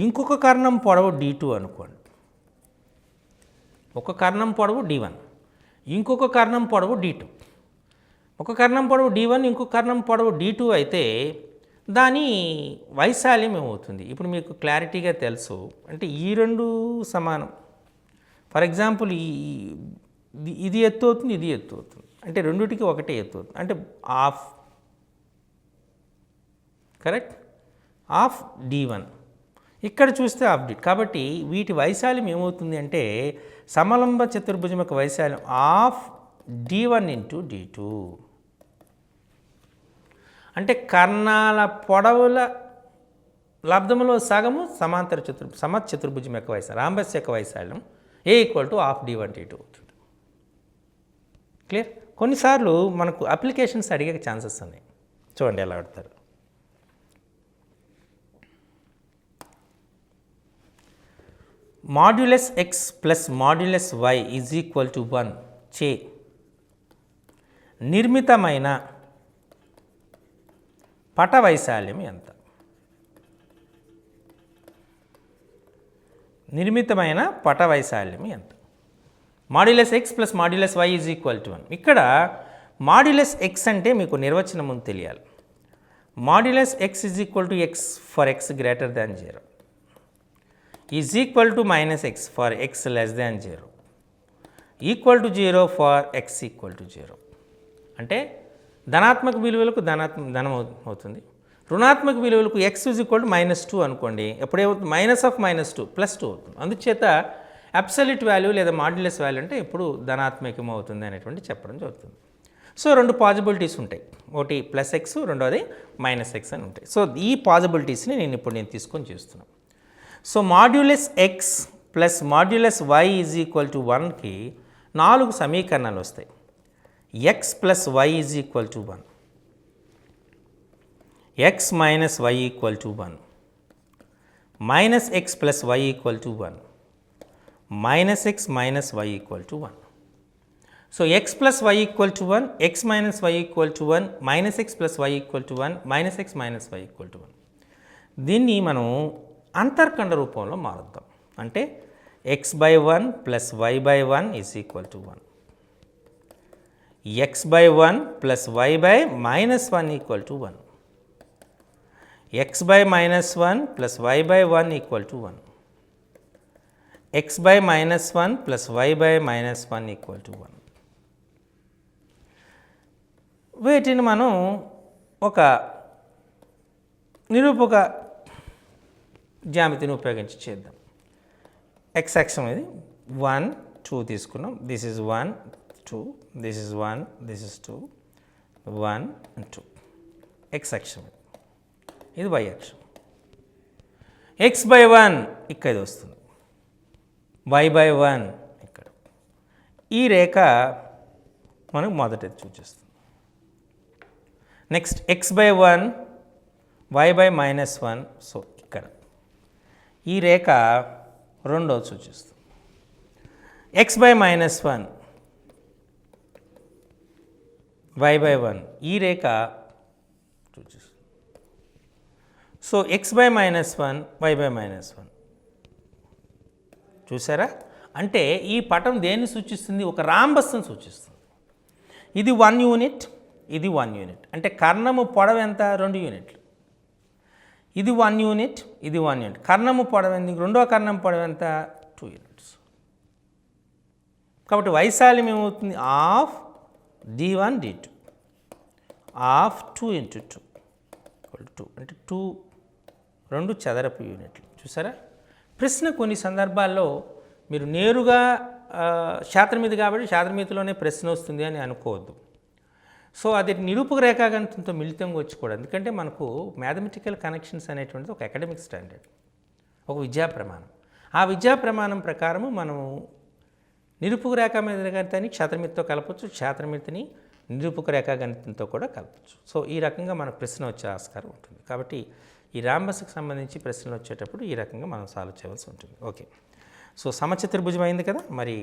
ఇంకొక కర్ణం పొడవు D2 అనుకోండి. ఒక కర్ణం పొడవు D1, ఇంకొక కర్ణం పొడవు D2. ఒక కర్ణం పొడవు D1, ఇంకొక కర్ణం పొడవు D2 అయితే దాని వైశాల్యం ఏమవుతుంది? ఇప్పుడు మీకు క్లారిటీగా తెలుసు. అంటే ఈ రెండు సమానం. ఫర్ ఎగ్జాంపుల్ ఇది ఎత్తు అవుతుంది, ఇది ఎత్తు అవుతుంది, అంటే రెండుటికి ఒకటే ఎత్తు అవుతుంది, అంటే హాఫ్. కరెక్ట్? Half D1. ఇక్కడ చూస్తే హాఫ్ D. కాబట్టి వీటి వైశాల్యం ఏమవుతుంది అంటే సమలంబ చతుర్భుజం యొక్క వైశాల్యం హాఫ్ D1 ఇంటూ D2. అంటే కర్ణాల పొడవుల లబ్ధములో సగము సమాంతర సమచతుర్భుజం యొక్క వైశాల్యం, రాంబస్ యొక్క వైశాల్యం A = హాఫ్ D1 D2 అవుతుంది. క్లియర్? కొన్నిసార్లు మనకు అప్లికేషన్స్ అడిగే ఛాన్సెస్ ఉన్నాయి. చూడండి ఎలా అడుగుతారు. Modulus x plus modulus y is equal to 1 చే నిర్మితమైన పట వైశాల్యం ఎంత? నిర్మితమైన పట వైశాల్యం ఎంత? Modulus x plus modulus y is equal to 1. ఇక్కడ మాడ్యులస్ x అంటే మీకు నిర్వచనం ముందు తెలియాలి. Modulus x is equal to x for x greater than 0 is equal to minus x for x less than 0 equal to 0 for x equal to 0. అంటే ధనాత్మక విలువలకు ధనం అవుతుంది, రుణాత్మక విలువలకు x ఈజ్ ఈక్వల్ టు -2 అనుకోండి. ఎప్పుడేమవుతుంది? -2 +2 అవుతుంది. అందుచేత అబ్సల్యూట్ వాల్యూ లేదా మాడ్యులస్ వాల్యూ అంటే ఎప్పుడు ధనాత్మకం అవుతుంది అనేటువంటి చెప్పడం జరుగుతుంది. సో రెండు పాజిబిలిటీస్ ఉంటాయి, ఒకటి +x, రెండోది -x అని ఉంటాయి. సో ఈ పాజిబిలిటీస్ని నేను తీసుకొని చేస్తున్నాను. So modulus x plus modulus y is equal to 1కి 4 సమీకరణాలు వస్తాయి. x plus y is equal to 1, x minus y equal to 1, minus x plus y equal to 1, minus x minus y equal to 1. So x plus y equal to 1, x minus y equal to 1, minus x plus y equal to 1, minus x minus y equal to 1. దీన్ని మనం అంతర్ఖండ రూపంలో మారుద్దాం. అంటే x/1 plus y/1 is equal to 1, x/1 plus y/-1 equal to 1, x/-1 plus y/1 equal to 1, x/-1 plus y/-1 equal to 1. వీటిని మనం ఒక నిరూపక జ్యామితిని ఉపయోగించి చేద్దాం. x అక్షం ఇది 1 2 తీసుకున్నాం. This is 1 2, this is 1, this is 2, 1 and 2. x అక్షం ఇది y అక్షం. x/1 ఇక్కడ వస్తుంది, y/1 ఇక్కడ. ఈ రేఖ మనకు మొదటిది సూచిస్తుంది. నెక్స్ట్ x/1 y/-1, సో ఇక్కడ ఈ రేఖ రెండోది సూచిస్తుంది. x/-1 y/1 ఈ రేఖ సూచిస్తుంది. సో x/-1 y/-1 చూసారా? అంటే ఈ పటం దేన్ని సూచిస్తుంది? ఒక రాంబస్ని సూచిస్తుంది. ఇది 1 యూనిట్, ఇది 1 యూనిట్. అంటే కర్ణము పొడవు ఎంత? 2 యూనిట్లు. ఇది 1 యూనిట్, ఇది 1 యూనిట్. కర్ణము పొడవు ఎంత? రెండో కర్ణం పొడవు ఎంత? 2 యూనిట్స్. కాబట్టి వైశాల్యం ఏమవుతుంది? Of d1 d2 of 2 into 2 2 అంటే 2 చదరపు యూనిట్లు. చూసారా? ప్రశ్న కొన్ని సందర్భాల్లో మీరు నేరుగా శాస్త్రమితి కాబట్టి శాస్త్రమితిలోనే ప్రశ్న వస్తుంది అని అనుకోవద్దు. సో అది నిరూపక రేఖాగణితంతో మిళితంగా వచ్చి కూడా, ఎందుకంటే మనకు మ్యాథమెటికల్ కనెక్షన్స్ అనేటువంటిది ఒక అకాడమిక్ స్టాండర్డ్, ఒక విద్యా ప్రమాణం. ఆ విద్యా ప్రమాణం ప్రకారము మనం నిరూపక రేఖాగణితాన్ని క్షేత్రమితితో కలపచ్చు, క్షేత్రమితిని నిరూపక రేఖాగణితంతో కూడా కలపచ్చు. సో ఈ రకంగా మనకు ప్రశ్న వచ్చే ఆస్కారం ఉంటుంది. కాబట్టి ఈ రాంబస్కి సంబంధించి ప్రశ్నలు వచ్చేటప్పుడు ఈ రకంగా మనం సాల్వ్ చేయవలసి ఉంటుంది. ఓకే, సో సమచతుర్భుజం అయింది కదా, మరి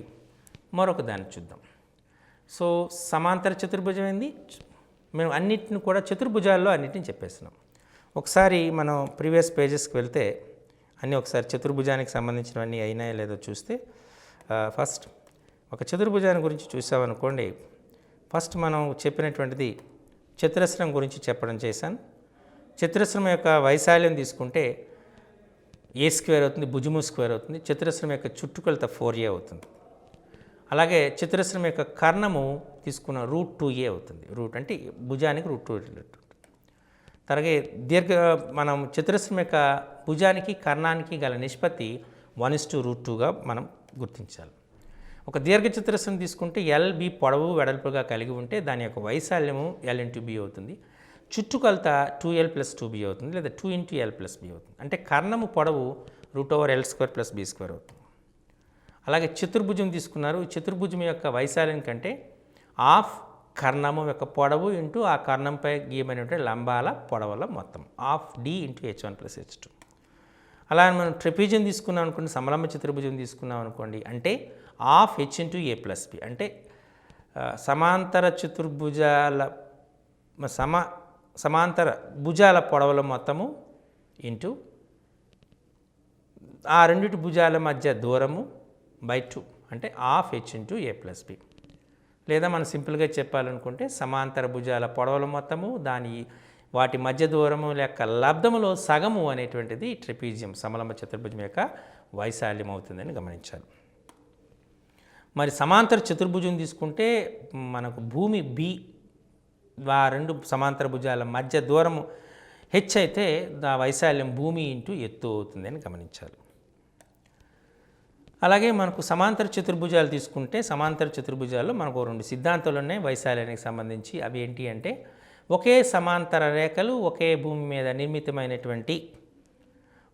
మరొక దాన్ని చూద్దాం. సో సమాంతర చతుర్భుజం అయింది. మేము అన్నిటిని కూడా చతుర్భుజాల్లో అన్నిటిని చెప్పేస్తున్నాం. ఒకసారి మనం ప్రీవియస్ పేజెస్కి వెళ్తే అన్నీ ఒకసారి చతుర్భుజానికి సంబంధించినవన్నీ అయినాయో లేదో చూస్తే, ఫస్ట్ ఒక చతుర్భుజాన్ని గురించి చూసామనుకోండి. ఫస్ట్ మనం చెప్పినటువంటిది చతురస్రం గురించి చెప్పడం చేశాను. చతురస్రం యొక్క వైశాల్యం తీసుకుంటే ఏ స్క్వేర్ అవుతుంది, భుజము స్క్వేర్ అవుతుంది. చతురస్రం యొక్క చుట్టుకొలత 4a అవుతుంది. అలాగే చతురస్రం యొక్క కర్ణము తీసుకున్న √2a అవుతుంది. రూట్ అంటే భుజానికి √2. అలాగే మనం చతురస్రం యొక్క భుజానికి కర్ణానికి గల నిష్పత్తి 1:√2గా మనం గుర్తించాలి. ఒక దీర్ఘ చతురస్రం తీసుకుంటే LB పొడవు వెడల్పుగా కలిగి ఉంటే దాని యొక్క వైశాల్యము L/B అవుతుంది. చుట్టుకొలత 2L + 2B అవుతుంది, లేదా 2 × L + B అవుతుంది. అంటే కర్ణము పొడవు √L² + B² అవుతుంది. అలాగే చతుర్భుజం తీసుకున్నారు. చతుర్భుజం యొక్క వైశాల్యం కంటే ఆఫ్ కర్ణము యొక్క పొడవు ఇంటూ ఆ కర్ణంపై గీయమైనటువంటి లంబాల పొడవుల మొత్తం ఆఫ్ D × H1 + H2. అలా మనం ట్రెపీజియం తీసుకున్నాం అనుకోండి, సమలంబ చతుర్భుజం తీసుకున్నాం అనుకోండి, అంటే ఆఫ్ H × A + B. అంటే సమాంతర చతుర్భుజాల సమాంతర భుజాల పొడవుల మొత్తము ఇంటూ ఆ రెండిటి భుజాల మధ్య దూరము /2, అంటే ఆఫ్ H × A + B. లేదా మనం సింపుల్గా చెప్పాలనుకుంటే సమాంతర భుజాల పొడవుల మొత్తము వాటి మధ్య దూరము లేక లబ్ధములో సగము అనేటువంటిది ట్రెపీజియం సమలంబ చతుర్భుజం యొక్క వైశాల్యం అవుతుందని గమనించాలి. మరి సమాంతర చతుర్భుజం తీసుకుంటే మనకు భూమి B, ఆ రెండు సమాంతర భుజాల మధ్య దూరము H అయితే దా వైశాల్యం భూమి ఇంటూ ఎత్తు అవుతుందని గమనించాలి. అలాగే మనకు సమాంతర చతుర్భుజాలు తీసుకుంటే సమాంతర చతుర్భుజాల్లో మనకు 2 సిద్ధాంతాలు ఉన్నాయి వైశాల్యానికి సంబంధించి. అవి ఏంటి అంటే, ఒకే సమాంతర రేఖలు ఒకే భూమి మీద నిర్మితమైనటువంటి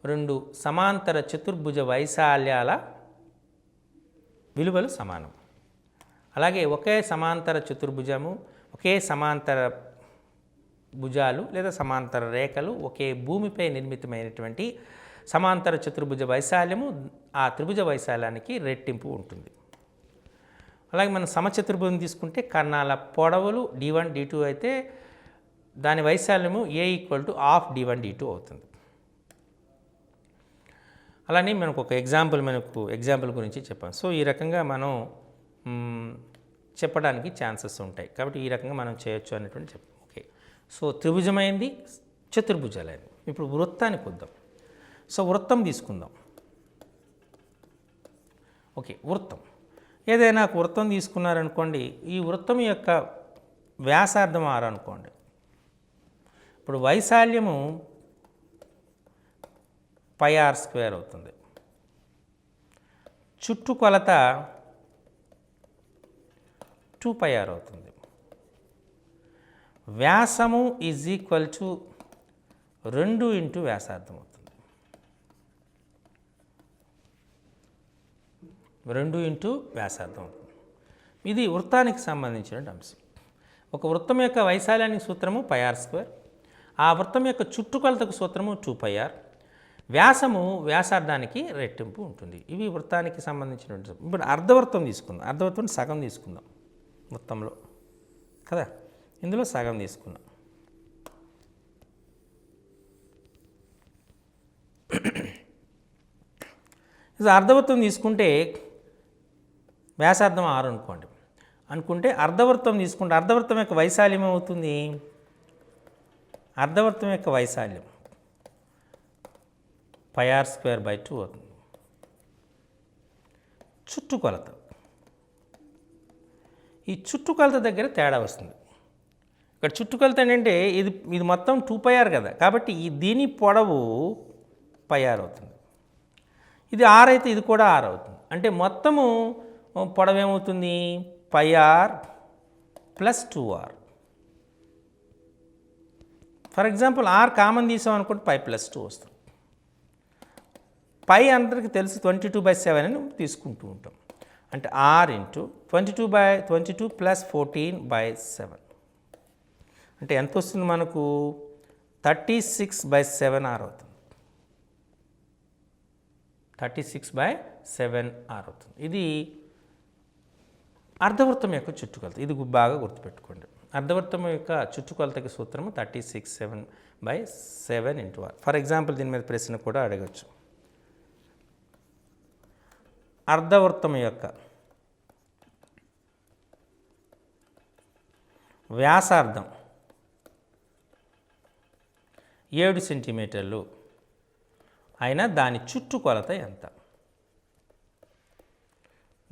2 సమాంతర చతుర్భుజ వైశాల్యాల విలువలు సమానం. అలాగే ఒకే సమాంతర చతుర్భుజము, ఒకే సమాంతర భుజాలు లేదా సమాంతర రేఖలు ఒకే భూమిపై నిర్మితమైనటువంటి సమాంతర చతుర్భుజ వైశాల్యము ఆ త్రిభుజ వైశాల్యానికి రెట్టింపు ఉంటుంది. అలాగే మనం సమచతుర్భుజం తీసుకుంటే కర్ణాల పొడవులు D1 D2 అయితే దాని వైశాల్యము A = ఆఫ్ D1 D2 అవుతుంది. అలానే మనకు ఒక ఎగ్జాంపుల్ గురించి చెప్పాం. సో ఈ రకంగా మనం చెప్పడానికి ఛాన్సెస్ ఉంటాయి. కాబట్టి ఈ రకంగా మనం చేయొచ్చు అనేటువంటి చెప్పాం. ఓకే, సో త్రిభుజమైంది, చతుర్భుజాలైంది. ఇప్పుడు వృత్తానికి వద్దాం. సో వృత్తం తీసుకుందాం. ఓకే, వృత్తం ఏదైనా ఒక వృత్తం తీసుకున్నారనుకోండి, ఈ వృత్తం యొక్క వ్యాసార్థం R అనుకోండి. ఇప్పుడు వైశాల్యము πr² అవుతుంది. చుట్టుకొలత 2πr అవుతుంది. వ్యాసము = 2 × వ్యాసార్థం అవుతుంది. 2 × వ్యాసార్థం అవుతుంది. ఇది వృత్తానికి సంబంధించిన అంశం. ఒక వృత్తం యొక్క వైశాల్యానికి సూత్రము πr², ఆ వృత్తం యొక్క చుట్టుకొలతకు సూత్రము 2πr, వ్యాసము వ్యాసార్థానికి రెట్టింపు ఉంటుంది. ఇవి వృత్తానికి సంబంధించిన. ఇప్పుడు అర్ధవృత్తం తీసుకుందాం. అర్ధవృత్తం సగం తీసుకుందాం వృత్తంలో కదా, ఇందులో సగం తీసుకున్నాం. అర్ధవృత్తం తీసుకుంటే వ్యాసార్థం 6 అనుకోండి. అనుకుంటే అర్ధవృత్తం తీసుకుంటే అర్ధవృత్తం యొక్క వైశాల్యం ఏమవుతుంది? అర్ధవృత్తం యొక్క వైశాల్యం πr²/2 అవుతుంది. చుట్టుకొలత, ఈ చుట్టుకొలత దగ్గర తేడా వస్తుంది. ఇక్కడ చుట్టుకొలత ఏంటంటే ఇది మొత్తం 2πr కదా, కాబట్టి దీని పొడవు πr అవుతుంది. ఇది r అయితే ఇది కూడా r అవుతుంది. అంటే మొత్తము పొడవు ఏమవుతుంది? πr + 2r. For example r common తీసాం అనుకుంటే π + 2 వస్తుంది. π అందరికి తెలుసు 22/7 అని తీసుకుంటూ ఉంటాం. అంటే r × 22 + 14/7 అంటే ఎంత వస్తుంది మనకు? 36/7r అవుతుంది. 36/7r అవుతుంది. ఇది అర్ధవృత్తం యొక్క చుట్టుకొలత. ఇది బాగా గుర్తుపెట్టుకోండి. అర్ధవృత్తం యొక్క చుట్టుకొలతకి సూత్రము 36/7 × r. ఫర్ ఎగ్జాంపుల్ దీని మీద ప్రశ్న కూడా అడగచ్చు. అర్ధవృత్తం యొక్క వ్యాసార్థం 7 సెంటీమీటర్లు అయినా దాని చుట్టుకొలత ఎంత?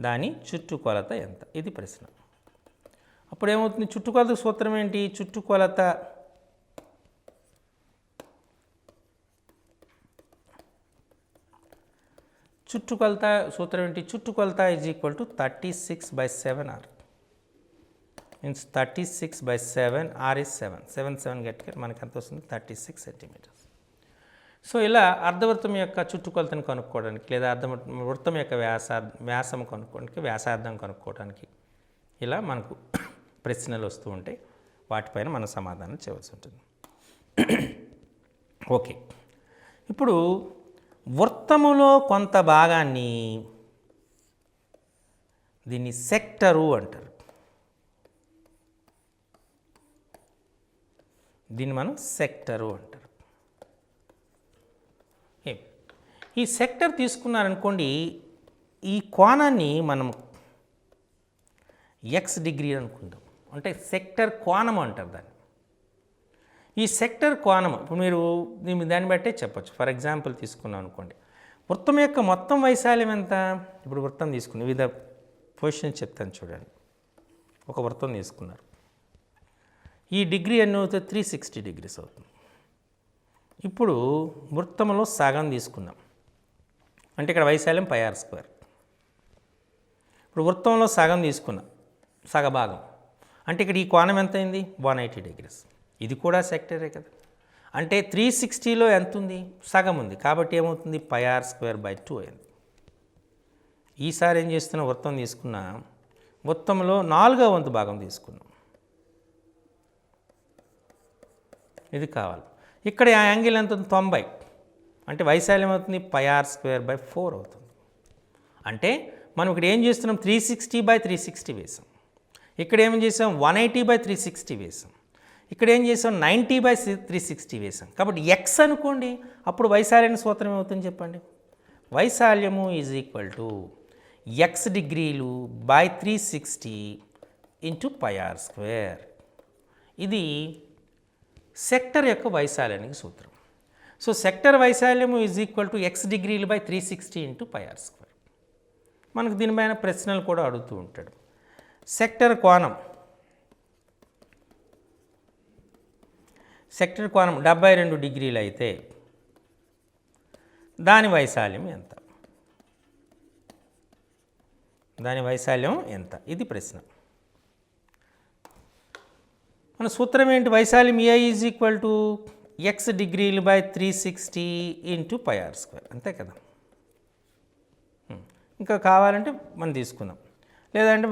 దాని చుట్టుకొలత ఎంత? ఇది ప్రశ్న. అప్పుడు ఏమవుతుంది? చుట్టుకొలత సూత్రం ఏంటి? చుట్టుకొలత సూత్రం ఏంటి? చుట్టుకొలత = 36/7r. Means 36/7, r is 7. 7 గట్టిగా మనకి ఎంత వస్తుంది? 36 సెంటీమీటర్స్. సో ఇలా అర్ధవృత్తం యొక్క చుట్టుకొలతను కనుక్కోవడానికి లేదా వృత్తం యొక్క వ్యాసం కనుక్కోవడానికి, వ్యాసార్థం కనుక్కోవడానికి ఇలా మనకు ప్రశ్నలు వస్తూ ఉంటాయి. వాటిపైన మనం సమాధానం చేయవలసి ఉంటుంది. ఓకే, ఇప్పుడు వృత్తములో కొంత భాగాన్ని దీన్ని సెక్టరు అంటారు. దీన్ని మనం సెక్టరు అంటారు. ఈ సెక్టర్ తీసుకున్నారనుకోండి, ఈ కోణాన్ని మనం x డిగ్రీ అనుకుందాం. అంటే సెక్టర్ కోణం అంటారు దాన్ని. ఈ సెక్టర్ కోణం ఇప్పుడు మీరు దాన్ని బట్టే చెప్పచ్చు. ఫర్ ఎగ్జాంపుల్ తీసుకున్నాం అనుకోండి, వృత్తం యొక్క మొత్తం వైశాల్యం ఎంత? ఇప్పుడు వృత్తం తీసుకుని వివిధ పొజిషన్ చెప్తాను చూడండి. ఒక వృత్తం తీసుకున్నారు, ఈ డిగ్రీ ఎన్ని అవుతుంది? 360 degrees అవుతుంది. ఇప్పుడు వృత్తంలో సగం తీసుకున్నాం అంటే ఇక్కడ వైశాల్యం πr². ఇప్పుడు వృత్తంలో సగం తీసుకున్నాం, సగభాగం అంటే ఇక్కడ ఈ కోణం ఎంత అయింది? 180 degrees. ఇది కూడా సెక్టరే కదా. అంటే 360లో ఎంత ఉంది? సగం ఉంది. కాబట్టి ఏమవుతుంది? πr²/2 అయింది. ఈసారి ఏం చేస్తున్నా? వృత్తం తీసుకున్నా, వృత్తంలో 4వ వంతు భాగం తీసుకున్నాం. ఇది కావాలి. ఇక్కడ ఆ యాంగిల్ ఎంత ఉంది? 90. అంటే వైశాల్యం అవుతుంది πr²/4 అవుతుంది. అంటే మనం ఇక్కడ ఏం చేస్తున్నాం? 360/360 వేసాం. ఇక్కడ ఏం చేసాం? 180/360 వేసాం. ఇక్కడ ఏం చేసాం? 90/360 వేసాం. కాబట్టి x అనుకోండి, అప్పుడు వైశాల్యం సూత్రం ఏమవుతుంది చెప్పండి? వైశాల్యము = x డిగ్రీలు / 360 × πr². ఇది సెక్టర్ యొక్క వైశాల్యానికి సూత్రం. సో సెక్టర్ వైశాల్యము = x డిగ్రీలు / 360 × πr². మనకు దీనిపైన ప్రశ్నలు కూడా అడుగుతూ ఉంటాడు. సెక్టర్ కోణం 72 డిగ్రీలు అయితే దాని వైశాల్యం ఎంత? ఇది ప్రశ్న. మన సూత్రం ఏంటి? వైశాల్యం A = x డిగ్రీలు / 360 × πr². అంతే కదా. ఇంకా కావాలంటే మనం తీసుకుందాం. లేదంటే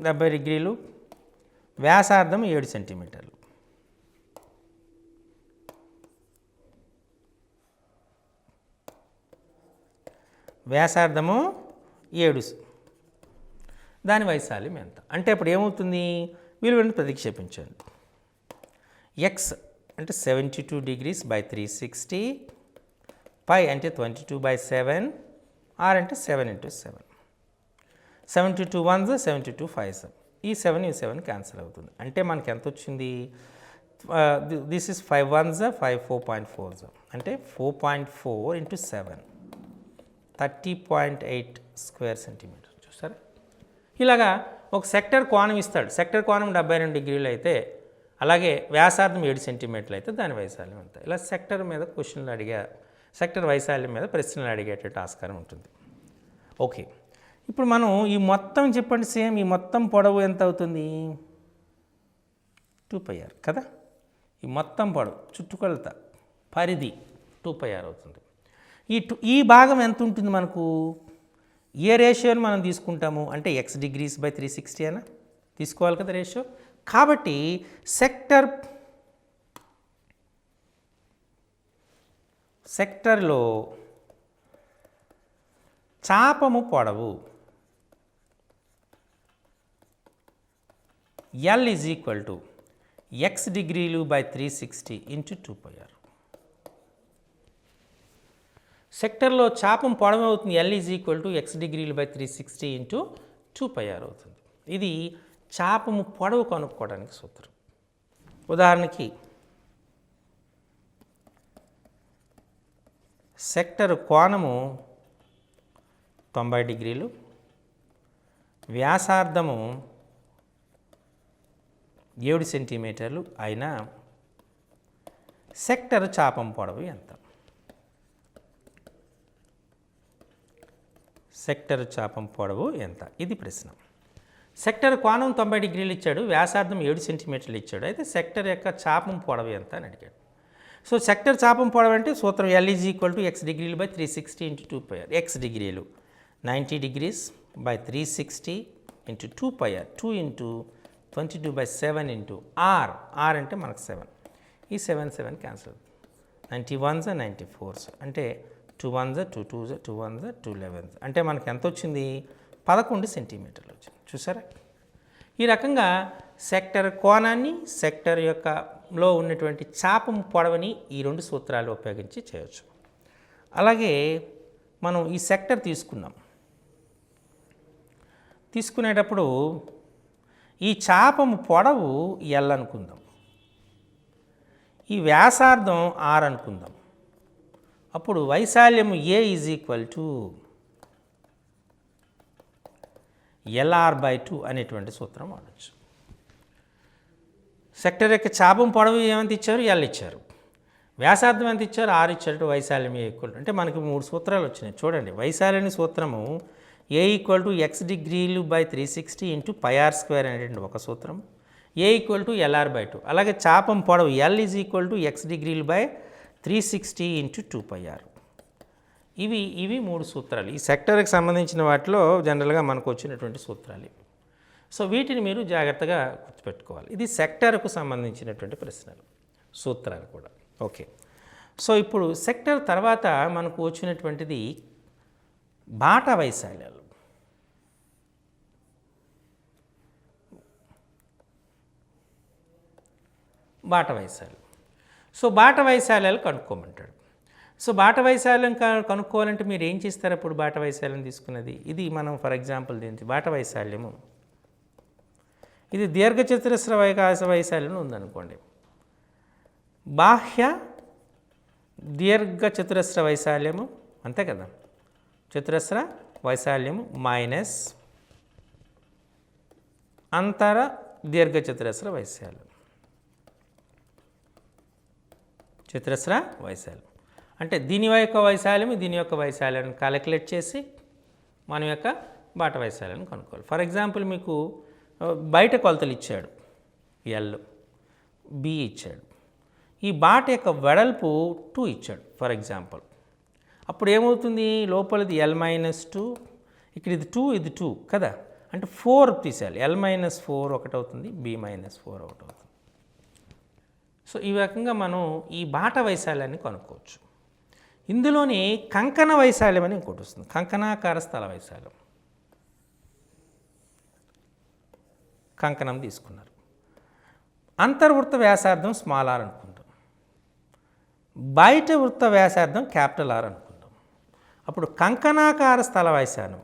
70 డిగ్రీలు, వ్యాసార్థం 7 సెంటీమీటర్లు. వ్యాసార్థము 7, దాని వైశాల్యం ఎంత? అంటే అప్పుడు ఏమవుతుంది? విలువను ప్రతిక్షేపించండి. x అంటే 72 degrees / 360, π అంటే 22/7, r అంటే 7 × 7. 72 1s 72 5s. ఈ 7 క్యాన్సిల్ అవుతుంది. అంటే మనకి ఎంత వచ్చింది? దిస్ ఇస్ 5 1s 5 4.4s అంటే 4.4 ఇంటూ 7 30.8 స్క్వేర్ సెంటీమీటర్. చూసారా? ఇలాగా ఒక సెక్టర్ కోణం ఇస్తాడు. సెక్టర్ కోణం 72 డిగ్రీలు అయితే, అలాగే వ్యాసార్థం 7 సెంటీమీటర్లు అయితే దాని వైశాల్యం ఎంత. ఇలా సెక్టర్ మీద క్వశ్చన్లు సెక్టర్ వైశాల్యం మీద ప్రశ్నలు అడిగేటట్టు ఆస్కారం ఉంటుంది. ఓకే, ఇప్పుడు మనం ఈ మొత్తం చెప్పండి, సేమ్ ఈ మొత్తం పొడవు ఎంత అవుతుంది? 2πr కదా. ఈ మొత్తం పొడవు చుట్టుకొలత పరిధి 2πr అవుతుంది. ఈ భాగం ఎంత ఉంటుంది మనకు? ఏ రేషియోని మనం తీసుకుంటాము అంటే x degrees by 360 అయినా తీసుకోవాలి కదా రేషియో. కాబట్టి సెక్టర్లో చాపము పొడవు L is equal to x డిగ్రీలు by 360 into 2πr. సెక్టర్లో చాపం పొడవు అవుతుంది L is equal to x డిగ్రీలు by 360 into 2πr అవుతుంది. ఇది చాపము పొడవు కనుక్కోవడానికి సూత్రం. ఉదాహరణకి సెక్టర్ కోణము 90 డిగ్రీలు, వ్యాసార్థము 7 సెంటీమీటర్లు అయినా సెక్టర్ చాపం పొడవు ఎంత? సెక్టర్ చాపం పొడవు ఎంత? ఇది ప్రశ్న. సెక్టర్ కోణం 90 డిగ్రీలు ఇచ్చాడు, వ్యాసార్థం 7 సెంటీమీటర్లు ఇచ్చాడు. అయితే సెక్టర్ యొక్క చాపం పొడవు ఎంత అని అడిగాడు. సో సెక్టర్ చాపం పొడవు అంటే సూత్రం L is equal to x డిగ్రీలు by 360 into 2πr. x డిగ్రీలు 90 degrees by 360 into 2πr, 2 into 22 by 7 into r అంటే మనకు 7. ఈ 7 క్యాన్సిల్. 91s 94s అంటే 2 1s 2 2s 2 1s 2 11s అంటే మనకు ఎంత వచ్చింది? 11 సెంటీమీటర్లు వచ్చింది. చూసారా? ఈ రకంగా సెక్టర్ కోణాన్ని, సెక్టర్ లో ఉన్నటువంటి చాపం పొడవని ఈ 2 సూత్రాలు ఉపయోగించి చేయవచ్చు. అలాగే మనం ఈ సెక్టర్ తీసుకునేటప్పుడు ఈ చాపము పొడవు L అనుకుందాం, ఈ వ్యాసార్థం R అనుకుందాం. అప్పుడు వైశాల్యము A is equal to LR/2 అనేటువంటి సూత్రం వాడచ్చు. సెక్టర్ యొక్క చాపం పొడవు ఏమంత ఇచ్చారు? L ఇచ్చారు. వ్యాసార్థం ఎంత ఇచ్చారు? R ఇచ్చారు. వైశాల్యం A ఈక్వల్ అంటే మనకి 3 సూత్రాలు వచ్చినాయి. చూడండి, వైశాల్యాన్ని సూత్రము A ఈక్వల్ టు x డిగ్రీలు by 360 into πr స్క్వేర్ అనేటువంటి ఒక సూత్రం, A ఈక్వల్ టు LR/2. అలాగే చాపం పొడవు L is equal to x డిగ్రీలు by 360 into 2πr. ఇవి 3 సూత్రాలు ఈ సెక్టర్కి సంబంధించిన వాటిలో జనరల్గా మనకు వచ్చినటువంటి సూత్రాలు. సో వీటిని మీరు జాగ్రత్తగా గుర్తుపెట్టుకోవాలి. ఇది సెక్టర్కు సంబంధించినటువంటి ప్రశ్నలు, సూత్రాలు కూడా. ఓకే, సో ఇప్పుడు సెక్టర్ తర్వాత మనకు వచ్చినటువంటిది బాట వైశాల్యాలు. బాట వైశాల్యం. సో బాట వైశాల్యాలు కనుక్కోమంటాడు. సో బాట వైశాల్యం కనుక్కోవాలంటే మీరు ఏం చేస్తారు? అప్పుడు బాట వైశాల్యం తీసుకున్నది ఇది మనం ఫర్ ఎగ్జాంపుల్ దీనికి బాట వైశాల్యము ఇది దీర్ఘచతురస్ర వైశాల్యం ఉందనుకోండి. బాహ్య దీర్ఘచతురస్ర వైశాల్యము అంతే కదా, చతురస్ర వైశాల్యము మైనస్ అంతర దీర్ఘచతురస్ర వైశాల్యం, చతురస్ర వైశాల్యం అంటే దీని యొక్క వైశాల్యం దీని యొక్క వైశాల్యాన్ని క్యాలిక్యులేట్ చేసి మన యొక్క బాట వైశాల్యాన్ని కనుక్కోవాలి. ఫర్ ఎగ్జాంపుల్ మీకు బయట కొలతలు ఇచ్చాడు, L, B ఇచ్చాడు, ఈ బాట యొక్క వెడల్పు 2 ఇచ్చాడు ఫర్ ఎగ్జాంపుల్. అప్పుడు ఏమవుతుంది? లోపలిది L-2, ఇక్కడ ఇది 2 ఇది 2 కదా, అంటే 4 తీసేయాలి. L-4 ఒకటి అవుతుంది, B-4 ఒకటి అవుతుంది. సో ఈ రకంగా మనం ఈ బాట వైశాల్యాన్ని కనుక్కోవచ్చు. ఇందులోనే కంకణ వైశాల్యం అని ఇంకోటి వస్తుంది, కంకణాకార స్థల వైశాల్యం. కంకణం తీసుకున్నారు, అంతర్వృత్త వ్యాసార్థం స్మాల్ r అనుకుంటాం, బయట వృత్త వ్యాసార్థం క్యాపిటల్ R అనుకుంటాం. అప్పుడు కంకణాకార స్థల వైశాల్యం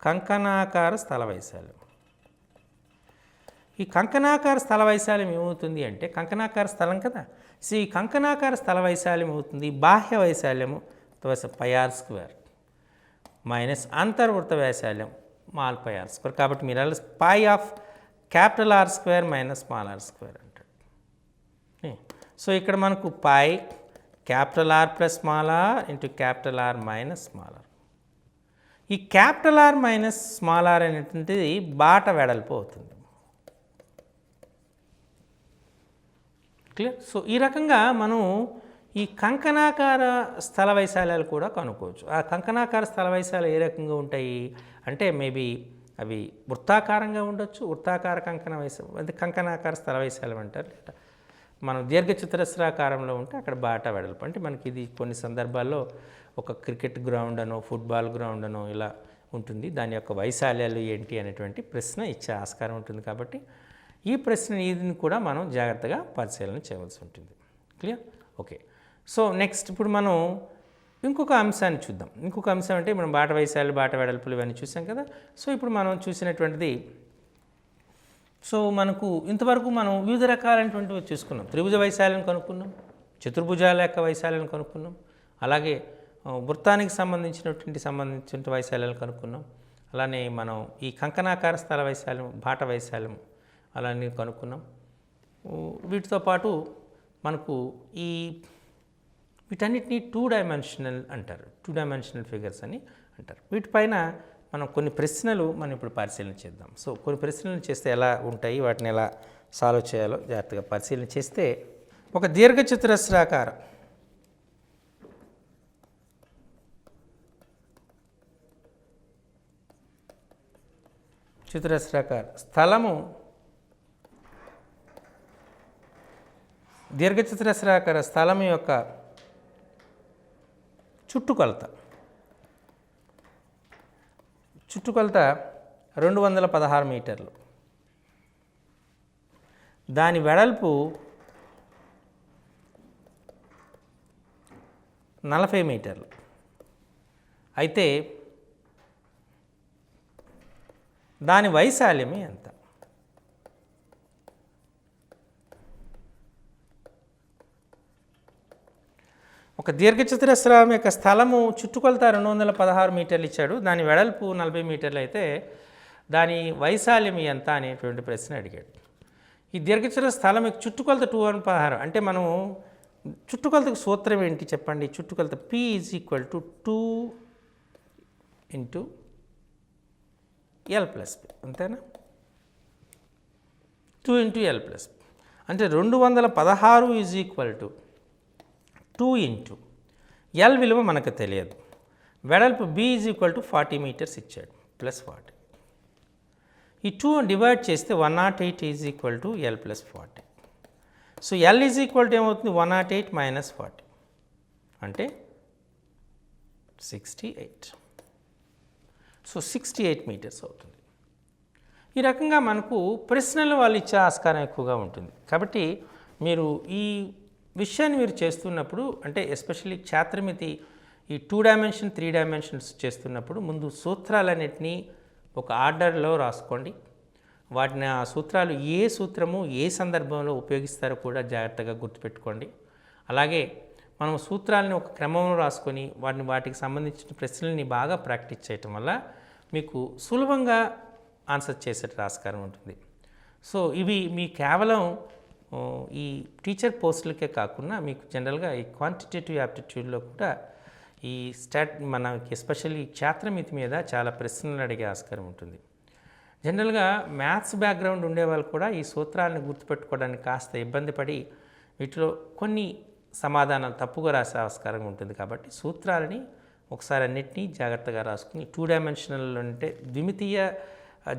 కంకణాకార స్థల వైశాల్యం. ఈ కంకణాకార స్థల వైశాల్యం ఏమవుతుంది అంటే, కంకణాకార స్థలం కదా, సో ఈ కంకణాకార స్థల వైశాల్యం అవుతుంది బాహ్య వైశాల్యము πr² మైనస్ అంతర్వృత్త వైశాల్యం స్మాల్ πr². కాబట్టి మీరు pi of capital R² minus small r² అంటారు. సో ఇక్కడ మనకు pi capital R plus small r into capital R minus small r. ఈ capital R minus small r అనేటువంటిది బాట వెడల్పు అవుతుంది. క్లియర్. సో ఈ రకంగా మనం ఈ కంకణాకార స్థల వైశాల్యాలు కూడా కనుక్కోవచ్చు. ఆ కంకణాకార స్థల వైశాల్యాలు ఏ రకంగా ఉంటాయి అంటే, మేబీ అవి వృత్తాకారంగా ఉండొచ్చు, వృత్తాకార కంకణ వైశాల్యం అంటే కంకణాకార స్థల వైశాల్యం అంటారు. లేదా మనం దీర్ఘచతురస్రాకారంలో ఉంటే అక్కడ బాట వెడల్పు. అంటే మనకి ఇది కొన్ని సందర్భాల్లో ఒక క్రికెట్ గ్రౌండ్ అనో ఫుట్బాల్ గ్రౌండ్ అనో ఇలా ఉంటుంది. దాని యొక్క వైశాల్యాలు ఏంటి అనేటువంటి ప్రశ్న ఇచ్చే ఆస్కారం ఉంటుంది. కాబట్టి ఈ ప్రశ్న ఇది కూడా మనం జాగ్రత్తగా పరిశీలన చేయవలసి ఉంటుంది. క్లియర్. ఓకే. సో నెక్స్ట్ ఇప్పుడు మనం ఇంకొక అంశాన్ని చూద్దాం. ఇంకొక అంశం అంటే మనం బాట వైశాల్యాలు బాట వెడల్పులు ఇవన్నీ చూసాం కదా. సో ఇప్పుడు మనం చూసినటువంటిది, సో మనకు ఇంతవరకు మనం వివిధ రకాలైనటువంటివి చూసుకున్నాం. త్రిభుజ వైశాల్యం కనుక్కున్నాం, చతుర్భుజాల యొక్క వైశాల్యం కనుక్కున్నాం, అలాగే వృత్తానికి సంబంధించిన వైశాల్యాలు కనుక్కున్నాం. అలానే మనం ఈ కంకణాకార స్థల వైశాల్యం బాట వైశాల్యం అలానే కనుక్కున్నాం. వీటితో పాటు మనకు వీటన్నిటినీ 2 డైమెన్షనల్ అంటారు, 2 డైమెన్షనల్ ఫిగర్స్ అని అంటారు. వీటిపైన మనం కొన్ని ప్రశ్నలు మనం ఇప్పుడు పరిశీలన చేద్దాం. సో కొన్ని ప్రశ్నలు చేస్తే ఎలా ఉంటాయి, వాటిని ఎలా సాల్వ్ చేయాలో జాగ్రత్తగా పరిశీలన చేస్తే, ఒక దీర్ఘచతురస్రాకార స్థలము దీర్ఘచతురస్రాకార స్థలం యొక్క చుట్టుకొలత 216 మీటర్లు, దాని వెడల్పు 40 మీటర్లు. అయితే దాని వైశాల్యమే ఎంత? ఒక దీర్ఘచతురస్రం యొక్క స్థలము చుట్టుకొలత 216 మీటర్లు ఇచ్చాడు, దాని వెడల్పు 40 మీటర్లు అయితే దాని వైశాల్యం ఎంత అనేటువంటి ప్రశ్న అడిగాడు. ఈ దీర్ఘచతుర స్థలం యొక్క చుట్టుకొలత 216 అంటే మనం చుట్టుకొలతకు సూత్రం ఏంటి చెప్పండి? చుట్టుకొలత P = 2 × L+P అంతేనా? 2 × L+P అంటే 216 2 × L విలువ మనకు తెలియదు. వెడల్పు B = 40 మీటర్స్ ఇచ్చాడు +40. ఈ 2 డివైడ్ చేస్తే 108 L+40. సో L ఏమవుతుంది? 108 - 40 అంటే 68. సో 68 మీటర్స్ అవుతుంది. ఈ రకంగా మనకు ప్రశ్నలు వాళ్ళు ఇచ్చే ఆస్కారం ఎక్కువగా ఉంటుంది. కాబట్టి మీరు ఈ విషయాన్ని మీరు చేస్తున్నప్పుడు, అంటే ఎస్పెషల్లీ క్షేత్రమితి ఈ 2 డైమెన్షన్ 3 డైమెన్షన్స్ చేస్తున్నప్పుడు ముందు సూత్రాలన్నింటినీ ఒక ఆర్డర్లో రాసుకోండి. వాటిని ఆ సూత్రాలు ఏ సూత్రము ఏ సందర్భంలో ఉపయోగిస్తారో కూడా జాగ్రత్తగా గుర్తుపెట్టుకోండి. అలాగే మనం సూత్రాలని ఒక క్రమంలో రాసుకొని వాటికి సంబంధించిన ప్రశ్నల్ని బాగా ప్రాక్టీస్ చేయటం వల్ల మీకు సులభంగా ఆన్సర్ చేసే ఆస్కారం ఉంటుంది. సో ఇవి మీ కేవలం ఈ టీచర్ పోస్టులకే కాకుండా మీకు జనరల్గా ఈ క్వాంటిటేటివ్ యాప్టిట్యూడ్లో కూడా ఈ మనకి ఎస్పెషల్లీ క్షేత్రమితి మీద చాలా ప్రశ్నలు అడిగే ఆస్కారం ఉంటుంది. జనరల్గా మ్యాథ్స్ బ్యాక్గ్రౌండ్ ఉండేవాళ్ళు కూడా ఈ సూత్రాలను గుర్తుపెట్టుకోవడానికి కాస్త ఇబ్బంది పడి వీటిలో కొన్ని సమాధానాలు తప్పుగా రాసే ఆస్కారం ఉంటుంది. కాబట్టి సూత్రాలని ఒకసారి అన్నిటినీ జాగ్రత్తగా రాసుకుని 2 డైమెన్షనల్ అంటే ద్విమితీయ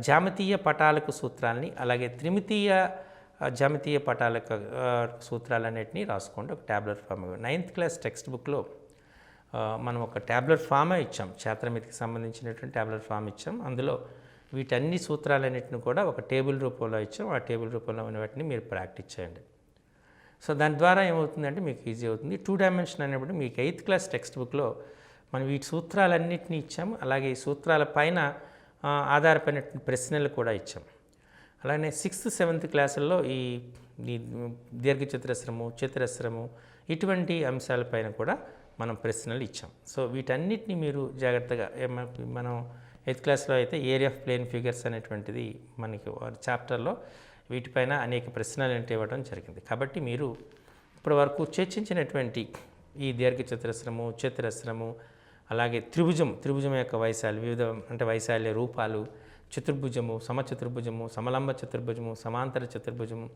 జామితీయ పటాలకు సూత్రాలని, అలాగే త్రిమితీయ జామితీయ పటాలకు సూత్రాలన్నింటినీ రాసుకోండి ఒక tablet form. 9th class text బుక్లో మనం ఒక ట్యాబ్లెట్ ఫామే ఇచ్చాం, క్షేత్రమితికి సంబంధించినటువంటి ట్యాబ్లెట్ ఫామ్ ఇచ్చాం. అందులో వీటన్ని సూత్రాలన్నింటిని కూడా ఒక టేబుల్ రూపంలో ఇచ్చాం. ఆ టేబుల్ రూపంలో ఉన్న వాటిని మీరు ప్రాక్టీస్ చేయండి. సో దాని ద్వారా ఏమవుతుందంటే మీకు ఈజీ అవుతుంది. 2 డైమెన్షన్ అనేప్పుడు మీకు 8th క్లాస్ టెక్స్ట్ బుక్లో మనం వీటి సూత్రాలన్నింటినీ ఇచ్చాము. అలాగే ఈ సూత్రాల పైన ఆధారపడిన ప్రశ్నలు కూడా ఇచ్చాం. అలానే 6th 7th క్లాసుల్లో ఈ ఈ దీర్ఘచతురస్రము, చతురస్రము ఇటువంటి అంశాలపైన కూడా మనం ప్రశ్నలు ఇచ్చాం. సో వీటన్నిటిని మీరు జాగ్రత్తగా మనం 8th క్లాస్లో అయితే ఏరియా ఆఫ్ ప్లేన్ ఫిగర్స్ అనేటువంటిది మనకి చాప్టర్లో వీటిపైన అనేక ప్రశ్నలు ఇవ్వడం జరిగింది. కాబట్టి మీరు ఇప్పటి వరకు చర్చించినటువంటి ఈ దీర్ఘచతురస్రము, చతురస్రము, అలాగే త్రిభుజం యొక్క వైశాల్యం, వివిధ అంటే వైశాల్య రూపాలు, చతుర్భుజము, సమచతుర్భుజము, సమలంబ చతుర్భుజము, సమాంతర చతుర్భుజము,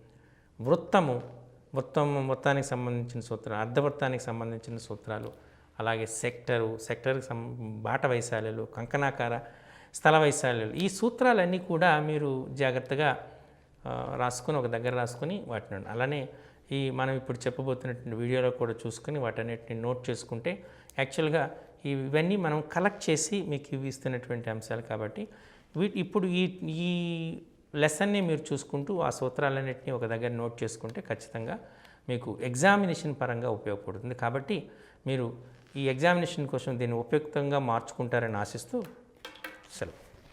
వృత్తానికి సంబంధించిన సూత్రాలు, అర్ధవృత్తానికి సంబంధించిన సూత్రాలు, అలాగే సెక్టర్కి బాట వైశాల్యాలు, కంకణాకార స్థల వైశాల్యాలు, ఈ సూత్రాలన్నీ కూడా మీరు జాగ్రత్తగా రాసుకొని ఒక దగ్గర రాసుకొని వాటిని అలానే ఈ మనం ఇప్పుడు చెప్పబోతున్నటువంటి వీడియోలో కూడా చూసుకొని వాటన్నిటిని నోట్ చేసుకుంటే యాక్చువల్గా ఇవన్నీ మనం కలెక్ట్ చేసి మీకు ఇస్తున్నటువంటి అంశాలు. కాబట్టి ఇప్పుడు ఈ లెసన్ని మీరు చూసుకుంటూ ఆ సూత్రాలన్నింటినీ ఒక దగ్గర నోట్ చేసుకుంటే ఖచ్చితంగా మీకు ఎగ్జామినేషన్ పరంగా ఉపయోగపడుతుంది. కాబట్టి మీరు ఈ ఎగ్జామినేషన్ కోసం దీన్ని ఉపయుక్తంగా మార్చుకుంటారని ఆశిస్తూ సెలవు.